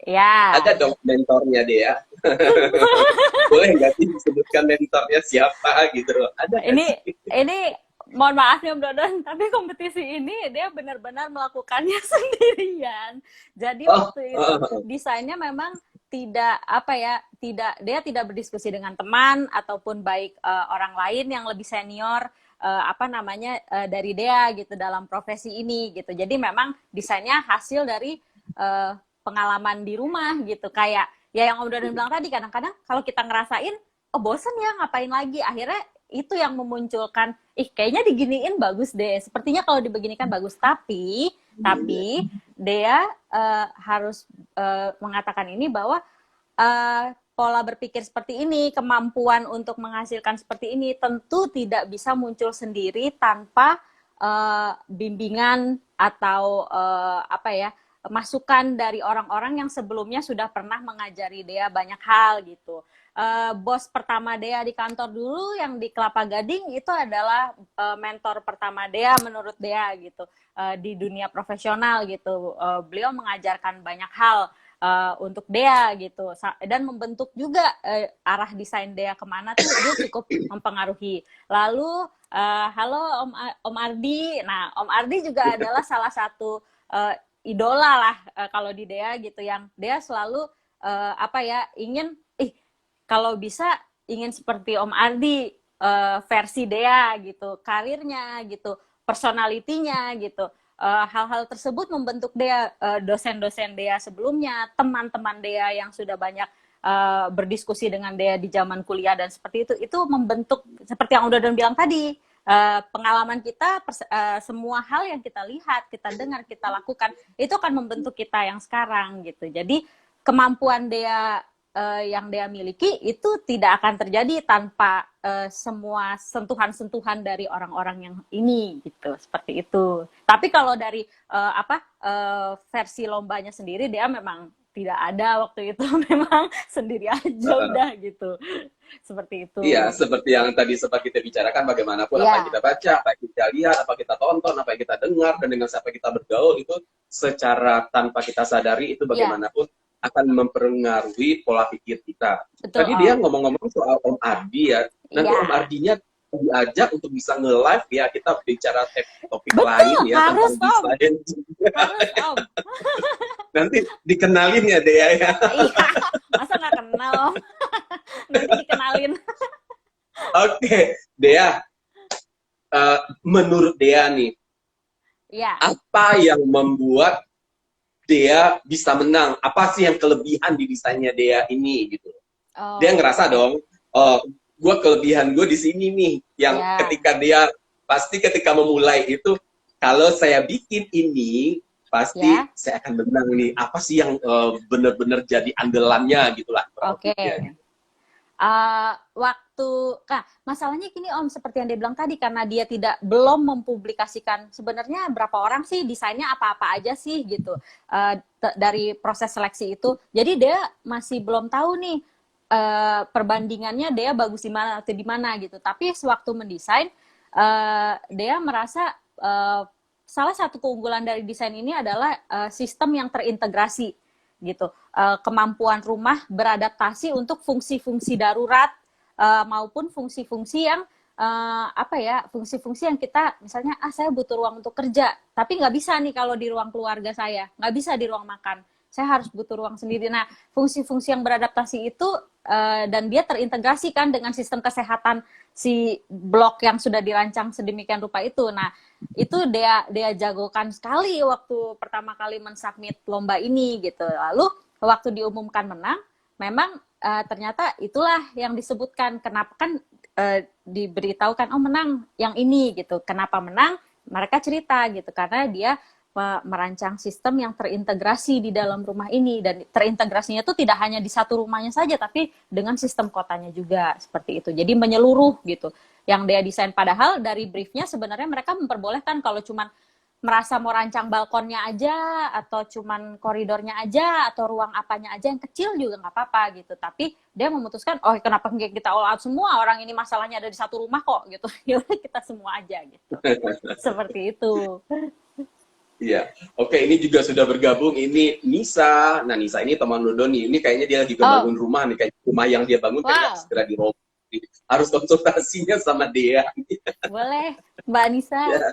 Ya. Ada dong mentornya dia. Boleh nggak sih disebutkan mentornya siapa gitu loh? Ada. Ini mohon maaf nih Om Dodon, tapi kompetisi ini dia benar-benar melakukannya sendirian. Jadi waktu itu desainnya memang dia tidak berdiskusi dengan teman ataupun baik orang lain yang lebih senior dari dia gitu dalam profesi ini gitu. Jadi memang desainnya hasil dari pengalaman di rumah gitu, kayak ya yang Om Dodon bilang tadi, kadang-kadang kalau kita ngerasain bosen ya ngapain lagi, akhirnya itu yang memunculkan kayaknya diginiin bagus deh, sepertinya kalau dibeginikan bagus, tapi dia harus mengatakan ini bahwa pola berpikir seperti ini, kemampuan untuk menghasilkan seperti ini tentu tidak bisa muncul sendiri tanpa bimbingan atau masukan dari orang-orang yang sebelumnya sudah pernah mengajari dia banyak hal gitu. Bos pertama Dea di kantor dulu yang di Kelapa Gading itu adalah mentor pertama Dea menurut Dea gitu, di dunia profesional gitu. Beliau mengajarkan banyak hal untuk Dea gitu, dan membentuk juga arah desain Dea kemana tuh dia cukup mempengaruhi. Lalu halo Om Ardi. Nah, Om Ardi juga adalah salah satu idola lah kalau di Dea gitu, yang Dea selalu ingin kalau bisa ingin seperti Om Ardi, versi Dea gitu, karirnya gitu, personalitinya gitu. Hal-hal tersebut membentuk Dea, dosen-dosen Dea sebelumnya, teman-teman Dea yang sudah banyak berdiskusi dengan Dea di zaman kuliah dan seperti itu membentuk seperti yang udah bilang tadi. Pengalaman kita, semua hal yang kita lihat, kita dengar, kita lakukan, itu akan membentuk kita yang sekarang gitu. Jadi kemampuan Dea yang Dea miliki itu tidak akan terjadi tanpa semua sentuhan-sentuhan dari orang-orang yang ini gitu, seperti itu. Tapi kalau dari versi lombanya sendiri, Dea memang tidak ada waktu itu, memang sendiri aja udah gitu. Seperti itu. Iya, seperti yang tadi sempat kita bicarakan, bagaimanapun apa yang kita baca, apa yang kita lihat, apa kita tonton, apa yang kita dengar, dan dengan siapa kita bergaul itu secara tanpa kita sadari itu bagaimanapun akan mempengaruhi pola pikir kita. Betul, Tadi dia Om. ngomong-ngomong soal Om Ardi ya. Nanti Iya. Om Ardinya diajak untuk bisa nge-live ya, kita bicara topik Betul, lain ya harus, tentang Om. desain. Harus, Om. Nanti dikenalin ya Dea ya. Iya, masa nggak kenal, Om? Nanti dikenalin. Oke, Dea. Menurut Dea nih, Iya. apa yang membuat Dea bisa menang? Apa sih yang kelebihan di desainnya Dea ini gitu? Oh. Dia ngerasa dong, gue kelebihan gue di sini nih, yang Ya. ketika dia pasti ketika memulai itu, kalau saya bikin ini pasti Ya. saya akan menang nih. Apa sih yang benar-benar jadi andalannya gitulah? Oke. Nah, masalahnya gini Om, seperti yang dia bilang tadi, karena dia belum mempublikasikan sebenarnya berapa orang sih, desainnya apa-apa aja sih gitu dari proses seleksi itu. Jadi dia masih belum tahu nih perbandingannya dia bagus di mana atau di mana gitu. Tapi sewaktu mendesain, dia merasa salah satu keunggulan dari desain ini adalah sistem yang terintegrasi gitu, kemampuan rumah beradaptasi untuk fungsi-fungsi darurat maupun fungsi-fungsi yang fungsi-fungsi yang kita misalnya saya butuh ruang untuk kerja, tapi nggak bisa nih kalau di ruang keluarga saya, nggak bisa di ruang makan, saya harus butuh ruang sendiri. Nah, fungsi-fungsi yang beradaptasi itu dan dia terintegrasi kan dengan sistem kesehatan si blok yang sudah dirancang sedemikian rupa itu. Nah, itu dia jagokan sekali waktu pertama kali mensubmit lomba ini gitu. Lalu waktu diumumkan menang, memang ternyata itulah yang disebutkan. Kenapa kan diberitahukan menang yang ini gitu. Kenapa menang? Mereka cerita gitu karena dia merancang sistem yang terintegrasi di dalam rumah ini, dan terintegrasinya itu tidak hanya di satu rumahnya saja tapi dengan sistem kotanya juga seperti itu. Jadi menyeluruh gitu. Yang dia desain, padahal dari briefnya sebenarnya mereka memperbolehkan kalau cuman merasa mau rancang balkonnya aja atau cuman koridornya aja atau ruang apanya aja yang kecil juga nggak apa-apa gitu. Tapi dia memutuskan, kenapa kita all out semua, orang ini masalahnya ada di satu rumah kok gitu. Ya udah kita semua aja gitu. Seperti itu. Iya, oke, ini juga sudah bergabung. Ini Nisa. Nah, Nisa ini teman Dodo nih. Ini kayaknya dia lagi bangun rumah nih, kayak rumah yang dia bangun kayaknya segera dirombak. Harus konsultasinya sama dia. Boleh, Mbak Nisa. Ya.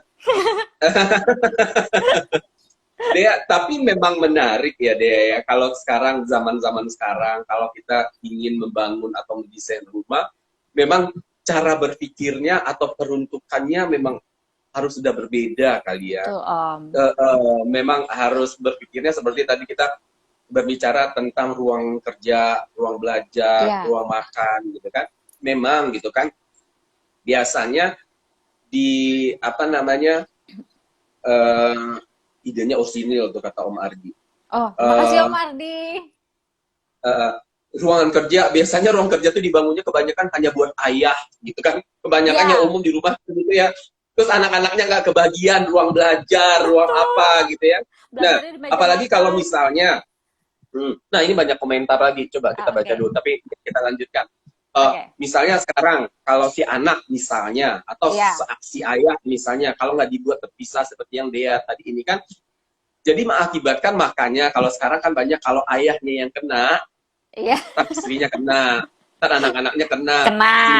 Dea, tapi memang menarik ya Dea ya. Kalau sekarang, zaman-zaman sekarang, kalau kita ingin membangun atau mendesain rumah, memang cara berpikirnya atau peruntukannya memang harus sudah berbeda kali ya. Memang harus berpikirnya seperti tadi kita berbicara tentang ruang kerja, ruang belajar, ruang makan gitu kan. Memang gitu kan. Biasanya di idenya orisinil tuh kata Om Ardi. Makasih Om Ardi. Ruangan kerja, biasanya ruang kerja tuh dibangunnya kebanyakan hanya buat ayah gitu kan. Kebanyakannya umum di rumah gitu ya. Terus anak-anaknya nggak kebagian ruang belajar, ruang apa gitu ya. Nah, apalagi kalau misalnya, nah ini banyak komentar lagi, coba kita baca dulu, tapi kita lanjutkan. Misalnya sekarang, kalau si anak misalnya, atau si ayah misalnya, kalau nggak dibuat terpisah seperti yang Dea tadi ini kan, jadi mengakibatkan makanya kalau sekarang kan banyak kalau ayahnya yang kena, tapi istrinya kena. Anak-anaknya kena,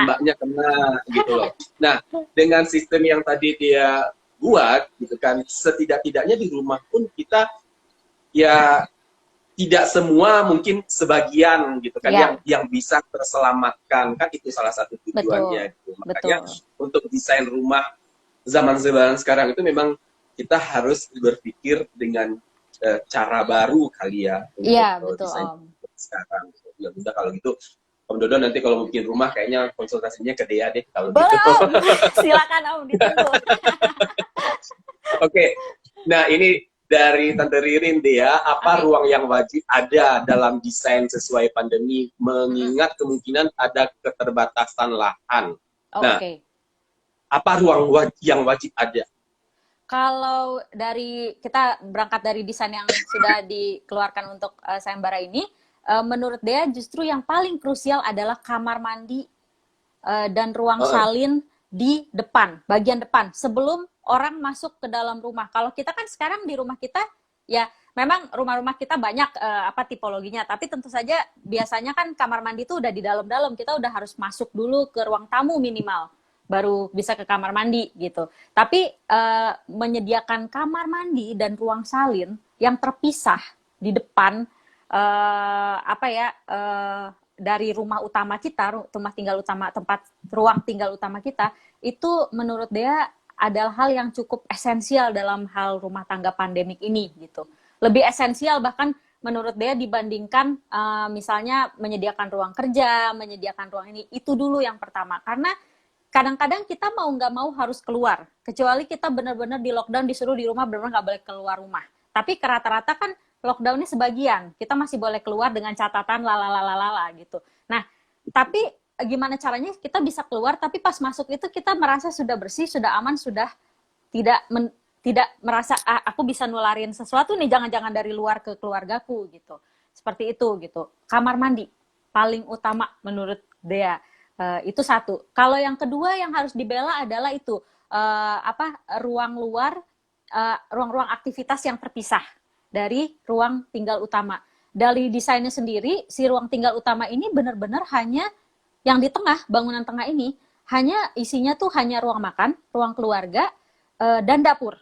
mbaknya kena, gitu loh. Nah, dengan sistem yang tadi dia buat, gitu kan, setidak-tidaknya di rumah pun kita, ya, tidak semua, mungkin sebagian, gitu kan, yang bisa terselamatkan, kan itu salah satu tujuannya. Gitu. Makanya, untuk desain rumah zaman-zaman sekarang itu memang kita harus berpikir dengan cara baru kali ya, untuk desain sekarang. Ya udah kalau gitu, Om Dodo nanti kalau bikin rumah kayaknya konsultasinya ke Dea deh kalau gitu. Om. Silakan Om, ditunggu. Oke. Nah, ini dari Tante Ririn Dea, apa ruang yang wajib ada dalam desain sesuai pandemi mengingat kemungkinan ada keterbatasan lahan. Nah, apa ruang yang wajib ada? Kalau kita berangkat dari desain yang sudah dikeluarkan untuk sayembara ini, menurut Dea justru yang paling krusial adalah kamar mandi dan ruang salin di bagian depan sebelum orang masuk ke dalam rumah. Kalau kita kan sekarang di rumah kita ya memang rumah-rumah kita banyak tipologinya, tapi tentu saja biasanya kan kamar mandi itu udah di dalam-dalam, kita udah harus masuk dulu ke ruang tamu minimal, baru bisa ke kamar mandi gitu. Tapi menyediakan kamar mandi dan ruang salin yang terpisah di depan dari rumah utama kita, ruang tinggal utama kita, itu menurut dia adalah hal yang cukup esensial dalam hal rumah tangga pandemik ini gitu. Lebih esensial bahkan menurut dia dibandingkan misalnya menyediakan ruang kerja, menyediakan ruang ini, itu dulu yang pertama. Karena kadang-kadang kita mau nggak mau harus keluar, kecuali kita benar-benar di lockdown, disuruh di rumah, benar-benar nggak boleh keluar rumah. Tapi rata-rata kan lockdown-nya sebagian, kita masih boleh keluar dengan catatan lalalala gitu. Nah, tapi gimana caranya kita bisa keluar, tapi pas masuk itu kita merasa sudah bersih, sudah aman, sudah tidak merasa aku bisa nularin sesuatu nih, jangan-jangan dari luar ke keluargaku gitu. Seperti itu gitu. Kamar mandi paling utama menurut Dea. Itu satu. Kalau yang kedua yang harus dibela adalah itu ruang luar, ruang-ruang aktivitas yang terpisah dari ruang tinggal utama. Dari desainnya sendiri, si ruang tinggal utama ini benar-benar hanya yang di tengah, bangunan tengah ini, hanya isinya tuh hanya ruang makan, ruang keluarga, dan dapur.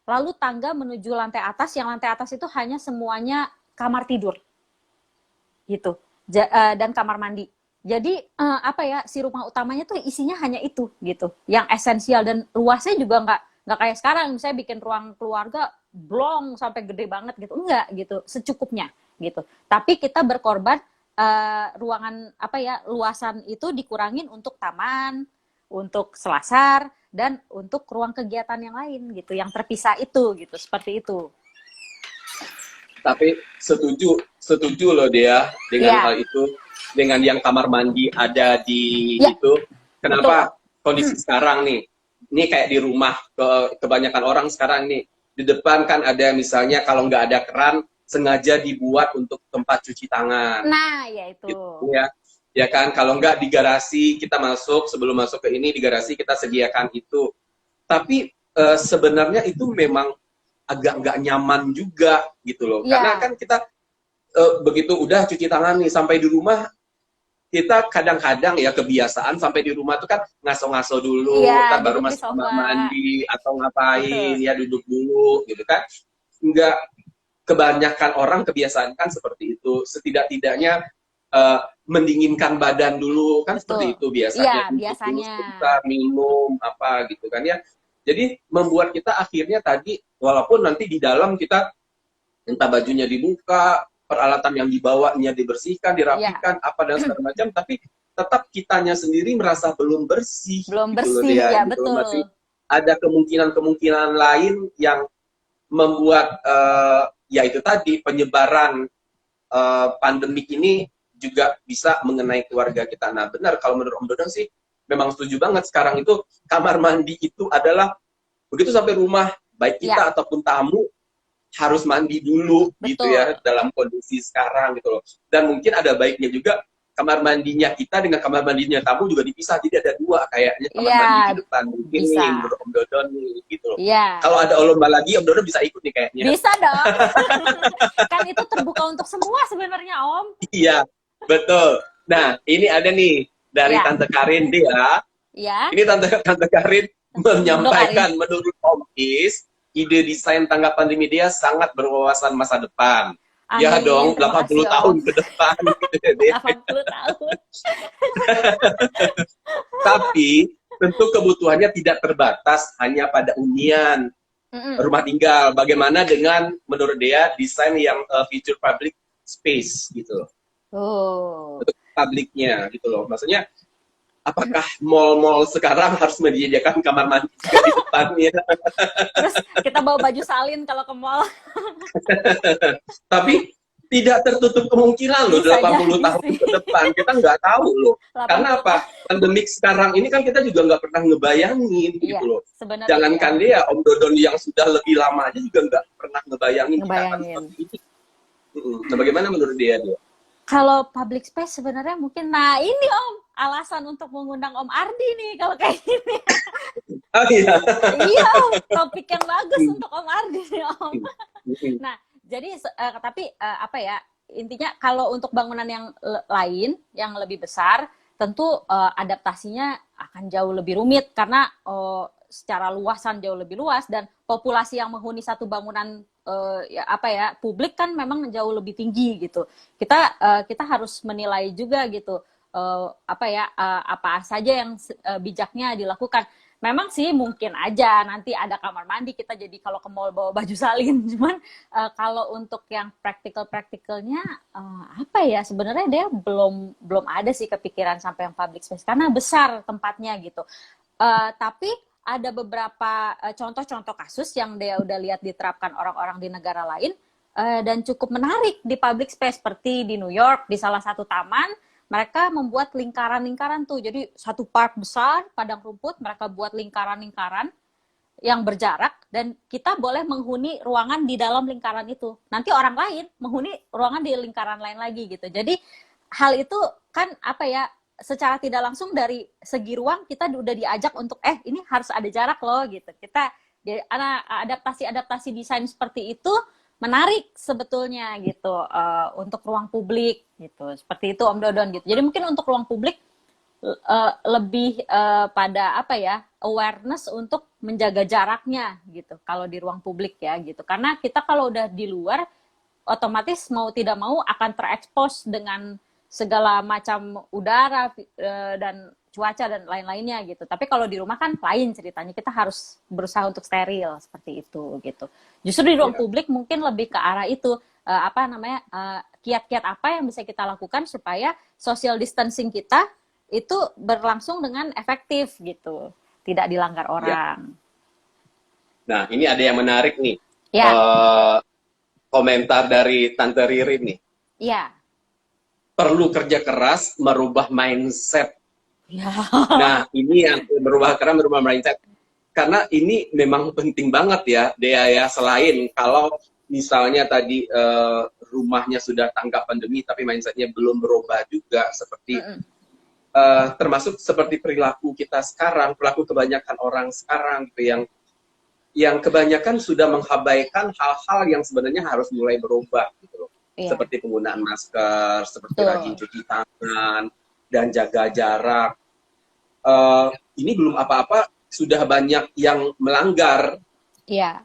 Lalu tangga menuju lantai atas, yang lantai atas itu hanya semuanya kamar tidur. Gitu. Dan kamar mandi. Jadi si rumah utamanya tuh isinya hanya itu gitu, yang esensial, dan luasnya juga nggak kayak sekarang misalnya bikin ruang keluarga blong sampai gede banget gitu, enggak gitu, secukupnya gitu. Tapi kita berkorban ruangan luasan itu dikurangin untuk taman, untuk selasar, dan untuk ruang kegiatan yang lain gitu, yang terpisah itu gitu, seperti itu. Tapi setuju loh Dea dengan hal itu, dengan yang kamar mandi ada di itu. Kenapa? Betul. Kondisi sekarang nih, ini kayak di rumah kebanyakan orang sekarang nih, di depan kan ada misalnya kalau nggak ada keran, sengaja dibuat untuk tempat cuci tangan. Nah, ya itu. Gitu, ya kan, kalau nggak di garasi kita sebelum masuk ke ini di garasi kita sediakan itu. Tapi sebenarnya itu memang agak nggak nyaman juga gitu loh. Karena kan kita begitu udah cuci tangan nih sampai di rumah, kita kadang-kadang ya kebiasaan sampai di rumah tuh kan ngaso-ngaso dulu, kan baru masuk kamar mandi atau ngapain. Betul. Ya duduk dulu gitu kan. Enggak, kebanyakan orang kebiasaan kan seperti itu. Setidak-tidaknya mendinginkan badan dulu kan. Betul. Seperti itu biasanya. Iya, biasanya. Kita minum apa gitu kan ya. Jadi membuat kita akhirnya tadi, walaupun nanti di dalam kita entah bajunya dibuka, peralatan yang dibawanya dibersihkan, dirapikan, apa dan segala macam, tapi tetap kitanya sendiri merasa belum bersih. Belum gitu bersih, loh, ya gitu. betul. Masih ada kemungkinan-kemungkinan lain yang membuat ya itu tadi, penyebaran pandemik ini juga bisa mengenai keluarga kita. Nah benar, kalau menurut Om Dodon sih memang setuju banget. Sekarang itu kamar mandi itu adalah begitu sampai rumah, baik kita ataupun tamu, harus mandi dulu. Betul. Gitu ya, dalam kondisi sekarang gitu loh. Dan mungkin ada baiknya juga kamar mandinya kita dengan kamar mandinya tamu juga dipisah, jadi ada dua kayaknya kamar mandi di depan. Mungkin nih menurut Om Dodon nih gitu loh. Kalau ada lomba lagi Om Dodon bisa ikut nih kayaknya. Bisa dong. Kan itu terbuka untuk semua sebenarnya Om. Iya, betul. Nah ini ada nih dari Tante Karin dia. Ini Tante Karin menyampaikan menurut Om Is, ide desain tangga pandemi dia sangat berwawasan masa depan. Amin, ya dong, 80 tahun ke depan. 80 tahun. Tapi tentu kebutuhannya tidak terbatas hanya pada hunian rumah tinggal. Bagaimana dengan menurut dia desain yang feature public space gitu. Untuk publiknya gitu loh. Maksudnya apakah mall-mall sekarang harus menyediakan kamar mandi di depannya? Terus kita bawa baju salin kalau ke mall. Tapi tidak tertutup kemungkinan loh, 80 tahun ke depan. Kita nggak tahu loh. Karena apa? Pandemik sekarang ini kan kita juga nggak pernah ngebayangin gitu loh. Jangankan dia, Om Dodon yang sudah lebih lama aja juga nggak pernah ngebayangin kita akan seperti ini. Nah, bagaimana menurut dia? Kalau public space sebenarnya mungkin, nah ini Om, alasan untuk mengundang Om Ardi nih kalau kayak gini. Oh iya? Iya Om, topik yang bagus untuk Om Ardi nih Om. Nah, Tapi apa ya, intinya kalau untuk bangunan yang lain yang lebih besar tentu adaptasinya akan jauh lebih rumit karena secara luasan jauh lebih luas dan populasi yang menghuni satu bangunan publik kan memang jauh lebih tinggi gitu. Kita harus menilai juga gitu apa saja yang bijaknya dilakukan. Memang sih mungkin aja nanti ada kamar mandi kita jadi kalau ke mall bawa baju salin. Cuman kalau untuk yang praktikalnya sebenarnya dia belum ada sih kepikiran sampai yang public space karena besar tempatnya gitu. Tapi ada beberapa contoh-contoh kasus yang dia udah lihat diterapkan orang-orang di negara lain dan cukup menarik di public space seperti di New York di salah satu taman. Mereka membuat lingkaran-lingkaran tuh. Jadi satu park besar, padang rumput, mereka buat lingkaran-lingkaran yang berjarak dan kita boleh menghuni ruangan di dalam lingkaran itu. Nanti orang lain menghuni ruangan di lingkaran lain lagi gitu. Jadi hal itu kan secara tidak langsung dari segi ruang kita udah diajak untuk ini harus ada jarak loh gitu. Kita adaptasi desain seperti itu menarik sebetulnya gitu untuk ruang publik gitu. Seperti itu Om Dodon gitu. Jadi mungkin untuk ruang publik lebih pada awareness untuk menjaga jaraknya gitu kalau di ruang publik ya gitu. Karena kita kalau udah di luar otomatis mau tidak mau akan terekspos dengan segala macam udara dan cuaca dan lain-lainnya gitu. Tapi kalau di rumah kan lain ceritanya. Kita harus berusaha untuk steril seperti itu gitu. Justru di ruang publik mungkin lebih ke arah itu kiat-kiat apa yang bisa kita lakukan supaya social distancing kita itu berlangsung dengan efektif gitu. Tidak dilanggar orang. Nah, ini ada yang menarik nih. Ya. Komentar dari Tante Ririn nih. Iya. Perlu kerja keras merubah mindset. Ya. Nah, ini yang merubah mindset. Karena ini memang penting banget ya, Dea ya. Selain kalau misalnya tadi rumahnya sudah tanggap pandemi, tapi mindsetnya belum berubah juga. Seperti, termasuk seperti perilaku kita sekarang, perilaku kebanyakan orang sekarang, gitu, yang kebanyakan sudah mengabaikan hal-hal yang sebenarnya harus mulai berubah. Gitu loh. Iya. Seperti penggunaan masker, seperti rajin cuci tangan, dan jaga jarak. Ini belum apa-apa sudah banyak yang melanggar. Iya.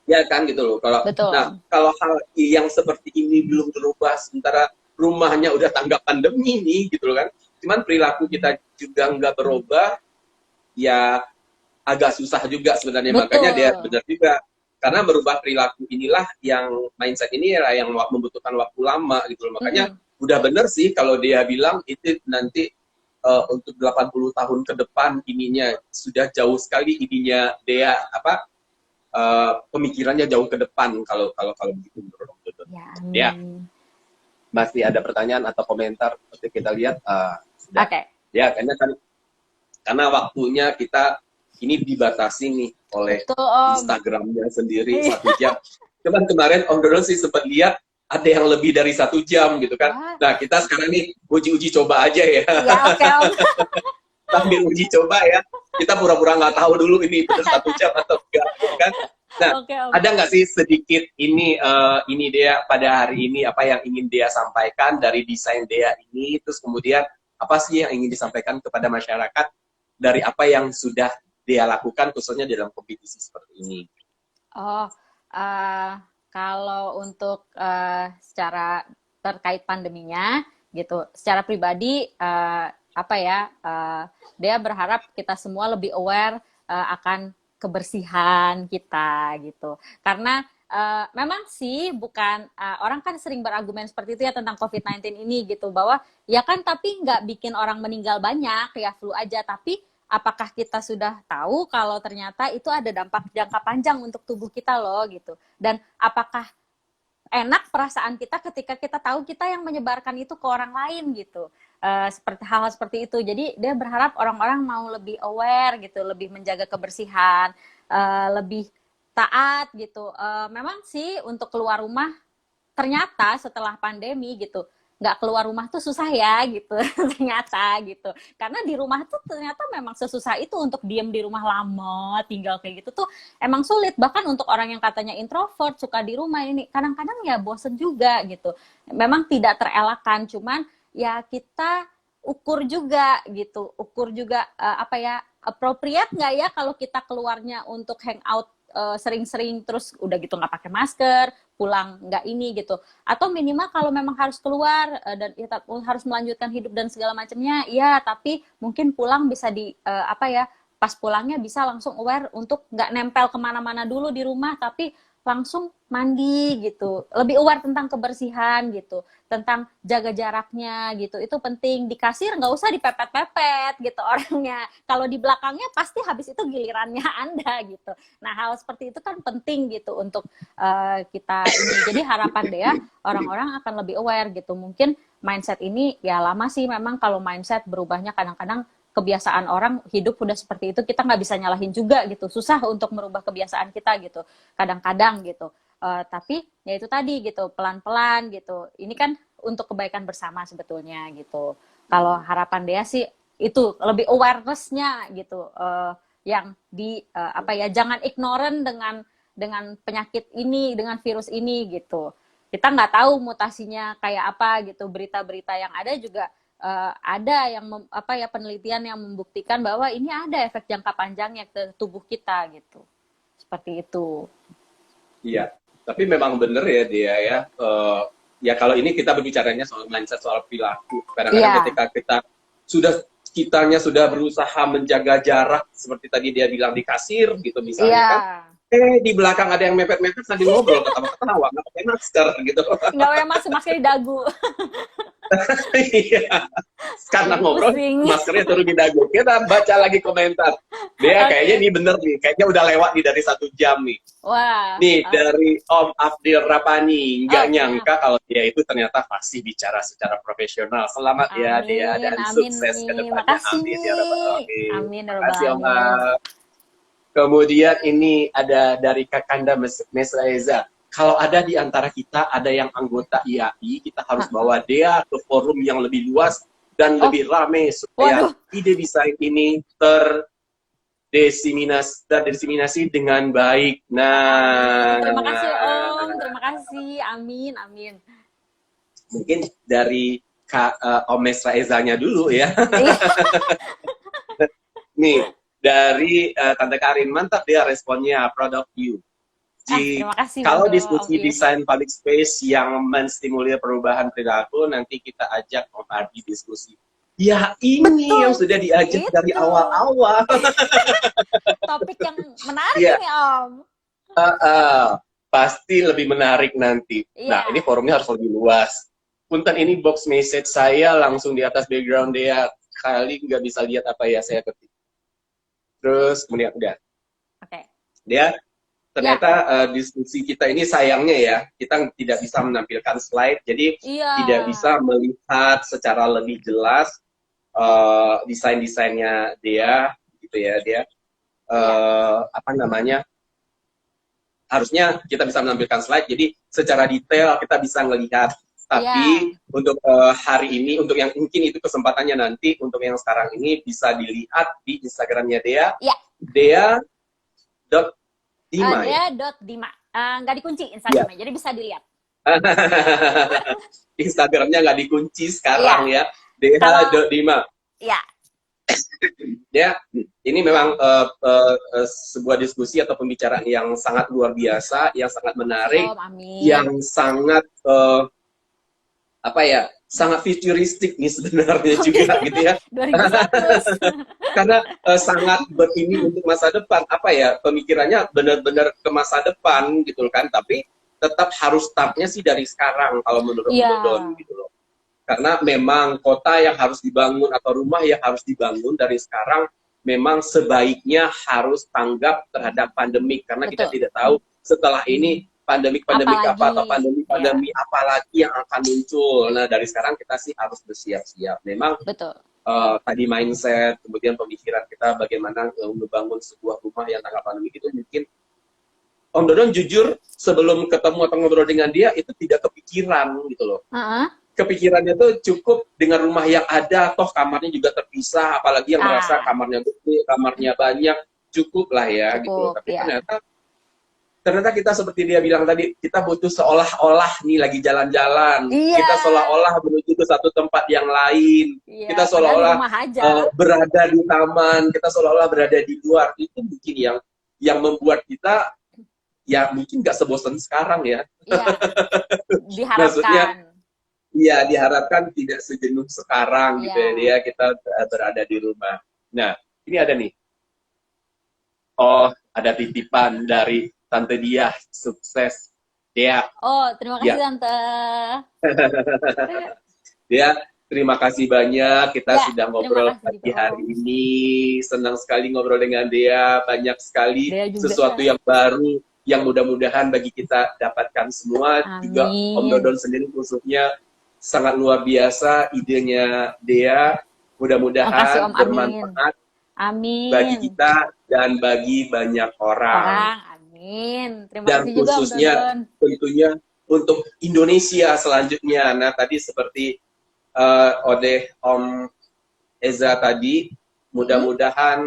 Ya kan gitu loh. Nah, kalau hal yang seperti ini belum berubah sementara rumahnya udah tanggap pandemi nih gitu loh kan. Cuman perilaku kita juga nggak berubah, ya agak susah juga sebenarnya. Betul. Makanya dia benar juga. Karena merubah perilaku inilah mindset ini yang membutuhkan waktu lama gitu loh. Makanya udah bener sih kalau dia bilang itu nanti untuk 80 tahun ke depan ininya sudah jauh sekali ininya dia pemikirannya jauh ke depan kalau begitu menurut Om Dodon. Ya. Masih ada pertanyaan atau komentar seperti kita lihat sudah. Ya, karena waktunya kita ini dibatasi nih oleh Instagramnya sendiri 1 jam. Cuman kemarin Om Dodon sih sempat lihat ada yang lebih dari 1 jam gitu kan. Nah, kita sekarang nih uji coba aja ya. Sambil uji coba ya. Kita pura-pura nggak tahu dulu ini benar 1 jam atau enggak kan. Nah, ada nggak sih sedikit ini dia pada hari ini apa yang ingin dia sampaikan dari desain dia ini, terus kemudian apa sih yang ingin disampaikan kepada masyarakat dari apa yang sudah dia lakukan khususnya dalam kompetisi seperti ini? Kalau untuk secara terkait pandeminya gitu, secara pribadi dia berharap kita semua lebih aware akan kebersihan kita gitu. Karena memang sih bukan orang kan sering berargumen seperti itu ya tentang COVID-19 ini gitu, bahwa ya kan tapi nggak bikin orang meninggal banyak, ya flu aja, tapi apakah kita sudah tahu kalau ternyata itu ada dampak jangka panjang untuk tubuh kita loh gitu. Dan apakah enak perasaan kita ketika kita tahu kita yang menyebarkan itu ke orang lain gitu. Seperti hal-hal seperti itu. Jadi dia berharap orang-orang mau lebih aware gitu, lebih menjaga kebersihan, lebih taat gitu. Memang sih untuk keluar rumah ternyata setelah pandemi gitu nggak keluar rumah tuh susah ya gitu ternyata gitu, karena di rumah tuh ternyata memang sesusah itu untuk diem di rumah lama tinggal kayak gitu tuh emang sulit, bahkan untuk orang yang katanya introvert suka di rumah ini kadang-kadang ya bosen juga gitu, memang tidak terelakkan, cuman ya kita ukur juga gitu, ukur juga apa ya, appropriate nggak ya kalau kita keluarnya untuk hangout sering-sering terus udah gitu nggak pakai masker, pulang nggak ini gitu, atau minimal kalau memang harus keluar dan ya, harus melanjutkan hidup dan segala macamnya ya, tapi mungkin pulang bisa di apa ya, pas pulangnya bisa langsung aware untuk nggak nempel kemana-mana dulu di rumah, tapi langsung mandi gitu, lebih aware tentang kebersihan gitu, tentang jaga jaraknya gitu, itu penting. Di kasir nggak usah dipepet-pepet gitu orangnya, kalau di belakangnya pasti habis itu gilirannya Anda gitu. Nah hal seperti itu kan penting gitu untuk kita ini, jadi harapan Dea orang-orang akan lebih aware gitu. Mungkin mindset ini ya lama sih memang, kalau mindset berubahnya kadang-kadang kebiasaan orang hidup udah seperti itu, kita nggak bisa nyalahin juga gitu, susah untuk merubah kebiasaan kita gitu kadang-kadang gitu. Tapi ya itu tadi gitu, pelan-pelan gitu, ini kan untuk kebaikan bersama sebetulnya gitu. Kalau harapan Dea sih itu lebih awareness-nya gitu, yang di apa ya, jangan ignorant dengan penyakit ini, dengan virus ini gitu. Kita nggak tahu mutasinya kayak apa gitu, berita-berita yang ada juga ada yang apa ya, penelitian yang membuktikan bahwa ini ada efek jangka panjangnya ke tubuh kita gitu, seperti itu. Iya, tapi memang benar ya dia ya. Ya kalau ini kita berbicaranya soal mindset, soal perilaku. Kadang-kadang ketika kitanya sudah berusaha menjaga jarak, seperti tadi dia bilang di kasir gitu misalnya kan. Di belakang ada yang mepet-mepet sambil ngobrol, ketawa-ketawa, nggak pakai masker gitu. Nggak pakai masker di dagu. Iya, karena ngobrol maskernya turun di dagu. Kita baca lagi komentar. Dia kayaknya ini bener nih, kayaknya udah lewat nih dari 1 jam nih. Wah. Nih dari Om Abdil Rapani, nggak nyangka kalau dia itu ternyata fasih bicara secara profesional. Selamat ya dia, dan sukses ke depannya. Amin ya Rabbal Alamin. Amin ya Rabbal Alamin. Kemudian ini ada dari Kakanda Mesraeza. Kalau ada di antara kita ada yang anggota IAI, kita harus bawa dia ke forum yang lebih luas dan lebih ramai supaya ide desain ini terdiseminasi dengan baik. Nah, terima kasih Om, terima kasih. Amin, amin. Mungkin dari Om Mesraezanya dulu ya. Nih, dari Tante Karin, mantap dia responnya, proud of you. Terima kasih, kalau diskusi desain public space yang menstimulir perubahan perilaku, nanti kita ajak Om Ardi diskusi. Ya ini yang sudah diajak dari awal-awal. Topik yang menarik ini Om. Pasti lebih menarik nanti. Nah ini forumnya harus lebih luas. Punten ini box message saya langsung di atas background dia. Kali nggak bisa lihat apa ya saya ketik. Terus kemudian udah. Dia ternyata diskusi kita ini sayangnya ya, kita tidak bisa menampilkan slide, jadi tidak bisa melihat secara lebih jelas desain-desainnya dia, gitu ya dia. Apa namanya? Harusnya kita bisa menampilkan slide, jadi secara detail kita bisa melihat. Tapi untuk hari ini, untuk yang mungkin itu kesempatannya nanti, untuk yang sekarang ini bisa dilihat di Instagramnya Dea. Dea.Dima. Dea.Dima. Nggak dikunci Instagramnya, jadi bisa dilihat. Instagramnya nggak dikunci sekarang ya. Dea.Dima. Iya. Ya, ini memang sebuah diskusi atau pembicaraan yang sangat luar biasa, yang sangat menarik, yang sangat apa ya, sangat futuristik nih sebenarnya juga gitu ya. 2001. Karena sangat berini untuk masa depan, apa ya, pemikirannya benar-benar ke masa depan gitu kan, tapi tetap harus startnya sih dari sekarang kalau menurut Don gitu loh. Karena memang kota yang harus dibangun atau rumah yang harus dibangun dari sekarang memang sebaiknya harus tanggap terhadap pandemik, karena kita tidak tahu setelah ini pandemi apa atau pandemi apa lagi yang akan muncul. Nah dari sekarang kita sih harus bersiap-siap. Memang tadi mindset, kemudian pemikiran kita bagaimana membangun sebuah rumah yang tanggap pandemi itu mungkin Om Dodon jujur sebelum ketemu atau ngobrol dengan dia itu tidak kepikiran gitu loh. kepikirannya tuh cukup dengan rumah yang ada, toh kamarnya juga terpisah, apalagi yang merasa kamarnya gede, kamarnya banyak, cukup lah ya gitu loh. Tapi ternyata kita seperti dia bilang tadi, kita butuh seolah-olah nih lagi jalan-jalan, kita seolah-olah menuju ke satu tempat yang lain, kita seolah-olah berada di taman, kita seolah-olah berada di luar. Itu mungkin yang membuat kita ya mungkin nggak sebosan sekarang ya. Diharapkan. Maksudnya, iya diharapkan tidak sejenuh sekarang gitu ya, kita berada di rumah. Nah, ini ada nih. Oh, ada titipan dari Tante Dia, sukses. Dia. Oh, terima kasih Tante. Dia, terima kasih banyak. Kita sudah ngobrol pagi hari ini. Senang sekali ngobrol dengan Dia. Banyak sekali sesuatu yang baru, yang mudah-mudahan bagi kita dapatkan semua. Amin. Juga Om Dodon sendiri khususnya sangat luar biasa idenya Dia. Mudah-mudahan bermanfaat. Amin. Bagi kita dan bagi banyak orang. Amin. Terima dan kasih juga khususnya tentunya untuk Indonesia selanjutnya. Nah tadi seperti oleh Om Eza tadi, mudah-mudahan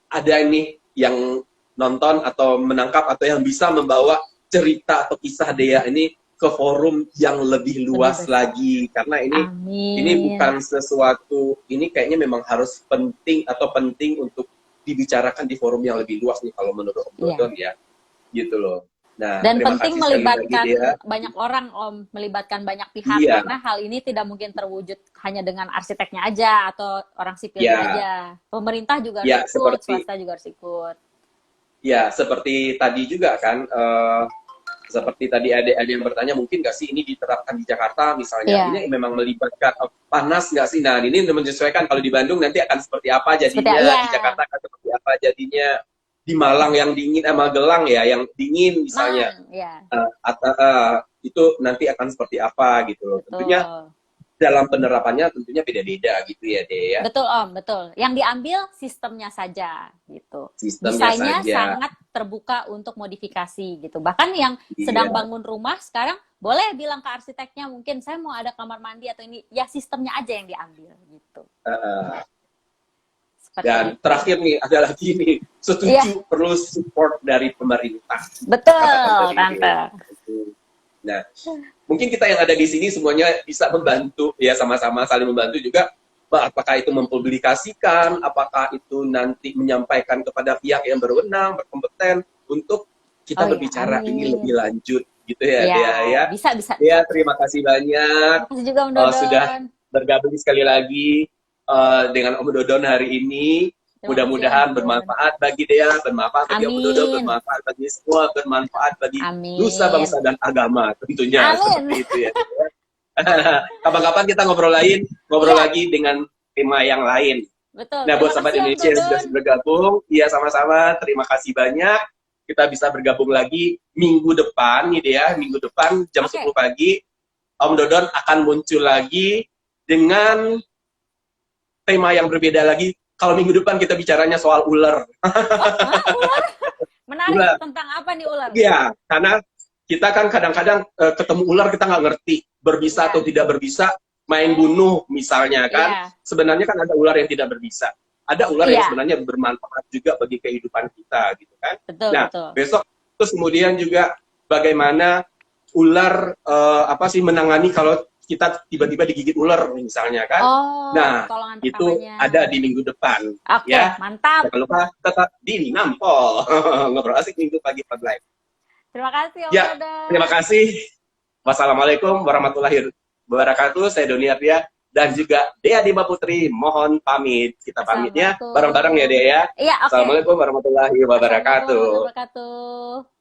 ada ini yang nonton atau menangkap atau yang bisa membawa cerita atau kisah Dea ini ke forum yang lebih luas lagi, karena ini bukan sesuatu, ini kayaknya memang harus penting untuk dibicarakan di forum yang lebih luas nih kalau menurut Om Dodon ya, gitu loh. Nah, dan penting melibatkan banyak orang, Om, melibatkan banyak pihak, karena hal ini tidak mungkin terwujud hanya dengan arsiteknya aja atau orang sipilnya aja. Pemerintah juga harus ikut, swasta juga harus ikut. Ya, seperti tadi juga kan, seperti tadi ada yang bertanya, mungkin nggak sih ini diterapkan di Jakarta misalnya? Ini memang melibatkan, panas nggak sih? Nah, ini menyesuaikan kalau di Bandung nanti akan seperti apa jadinya, di Jakarta akan seperti apa jadinya, di Malang yang dingin, Magelang ya, yang dingin misalnya, itu nanti akan seperti apa gitu loh. Tentunya dalam penerapannya tentunya beda-beda gitu ya, Dea. Betul, Om, betul. Yang diambil sistemnya saja gitu. Desainnya sangat terbuka untuk modifikasi gitu. Bahkan yang sedang bangun rumah sekarang boleh bilang ke arsiteknya, mungkin saya mau ada kamar mandi atau ini, ya sistemnya aja yang diambil gitu. Dan terakhir nih, ada lagi nih, setuju perlu support dari pemerintah. Betul, Tante. Nah, mungkin kita yang ada di sini semuanya bisa membantu ya, sama-sama saling membantu juga. Apakah itu mempublikasikan, apakah itu nanti menyampaikan kepada pihak yang berwenang, berkompeten untuk kita berbicara ini lebih lanjut gitu ya, ya. Bisa. Ya, terima kasih banyak. Terima kasih juga Om Dodon. Sudah bergabung sekali lagi dengan Om Dodon hari ini. Mudah-mudahan bermanfaat bagi Dea, bermanfaat bagi Om Dodon, bermanfaat bagi semua, bermanfaat bagi nusa, bangsa, dan agama tentunya. Seperti itu ya. Kapan-kapan kita ngobrol lagi dengan tema yang lain. Betul. Nah, buat sahabat Indonesia yang sudah bergabung, sama-sama terima kasih banyak. Kita bisa bergabung lagi minggu depan nih Dea, minggu depan jam 10 pagi Om Dodon akan muncul lagi dengan tema yang berbeda lagi. Kalau minggu depan kita bicaranya soal ular. Ular? Menarik. Tentang apa nih ular? Iya, karena kita kan kadang-kadang ketemu ular kita nggak ngerti berbisa atau tidak berbisa, main bunuh misalnya kan. Sebenarnya kan ada ular yang tidak berbisa. Ada ular yang sebenarnya bermanfaat juga bagi kehidupan kita gitu kan. Betul. Besok terus kemudian juga bagaimana ular menangani kalau kita tiba-tiba digigit ular misalnya kan. Nah, itu ada di minggu depan. Ya. Mantap. Jangan lupa tetap di Nampol. Ngobrol asik minggu pagi live. Terima kasih Om Dodon. Terima kasih. Wassalamualaikum warahmatullahi wabarakatuh. Saya Doni Ardia dan juga Dea Dima Putri. Mohon pamit. Kita pamitnya bareng-bareng ya Dea. Iya, Assalamualaikum warahmatullahi wabarakatuh. Wabarakatuh.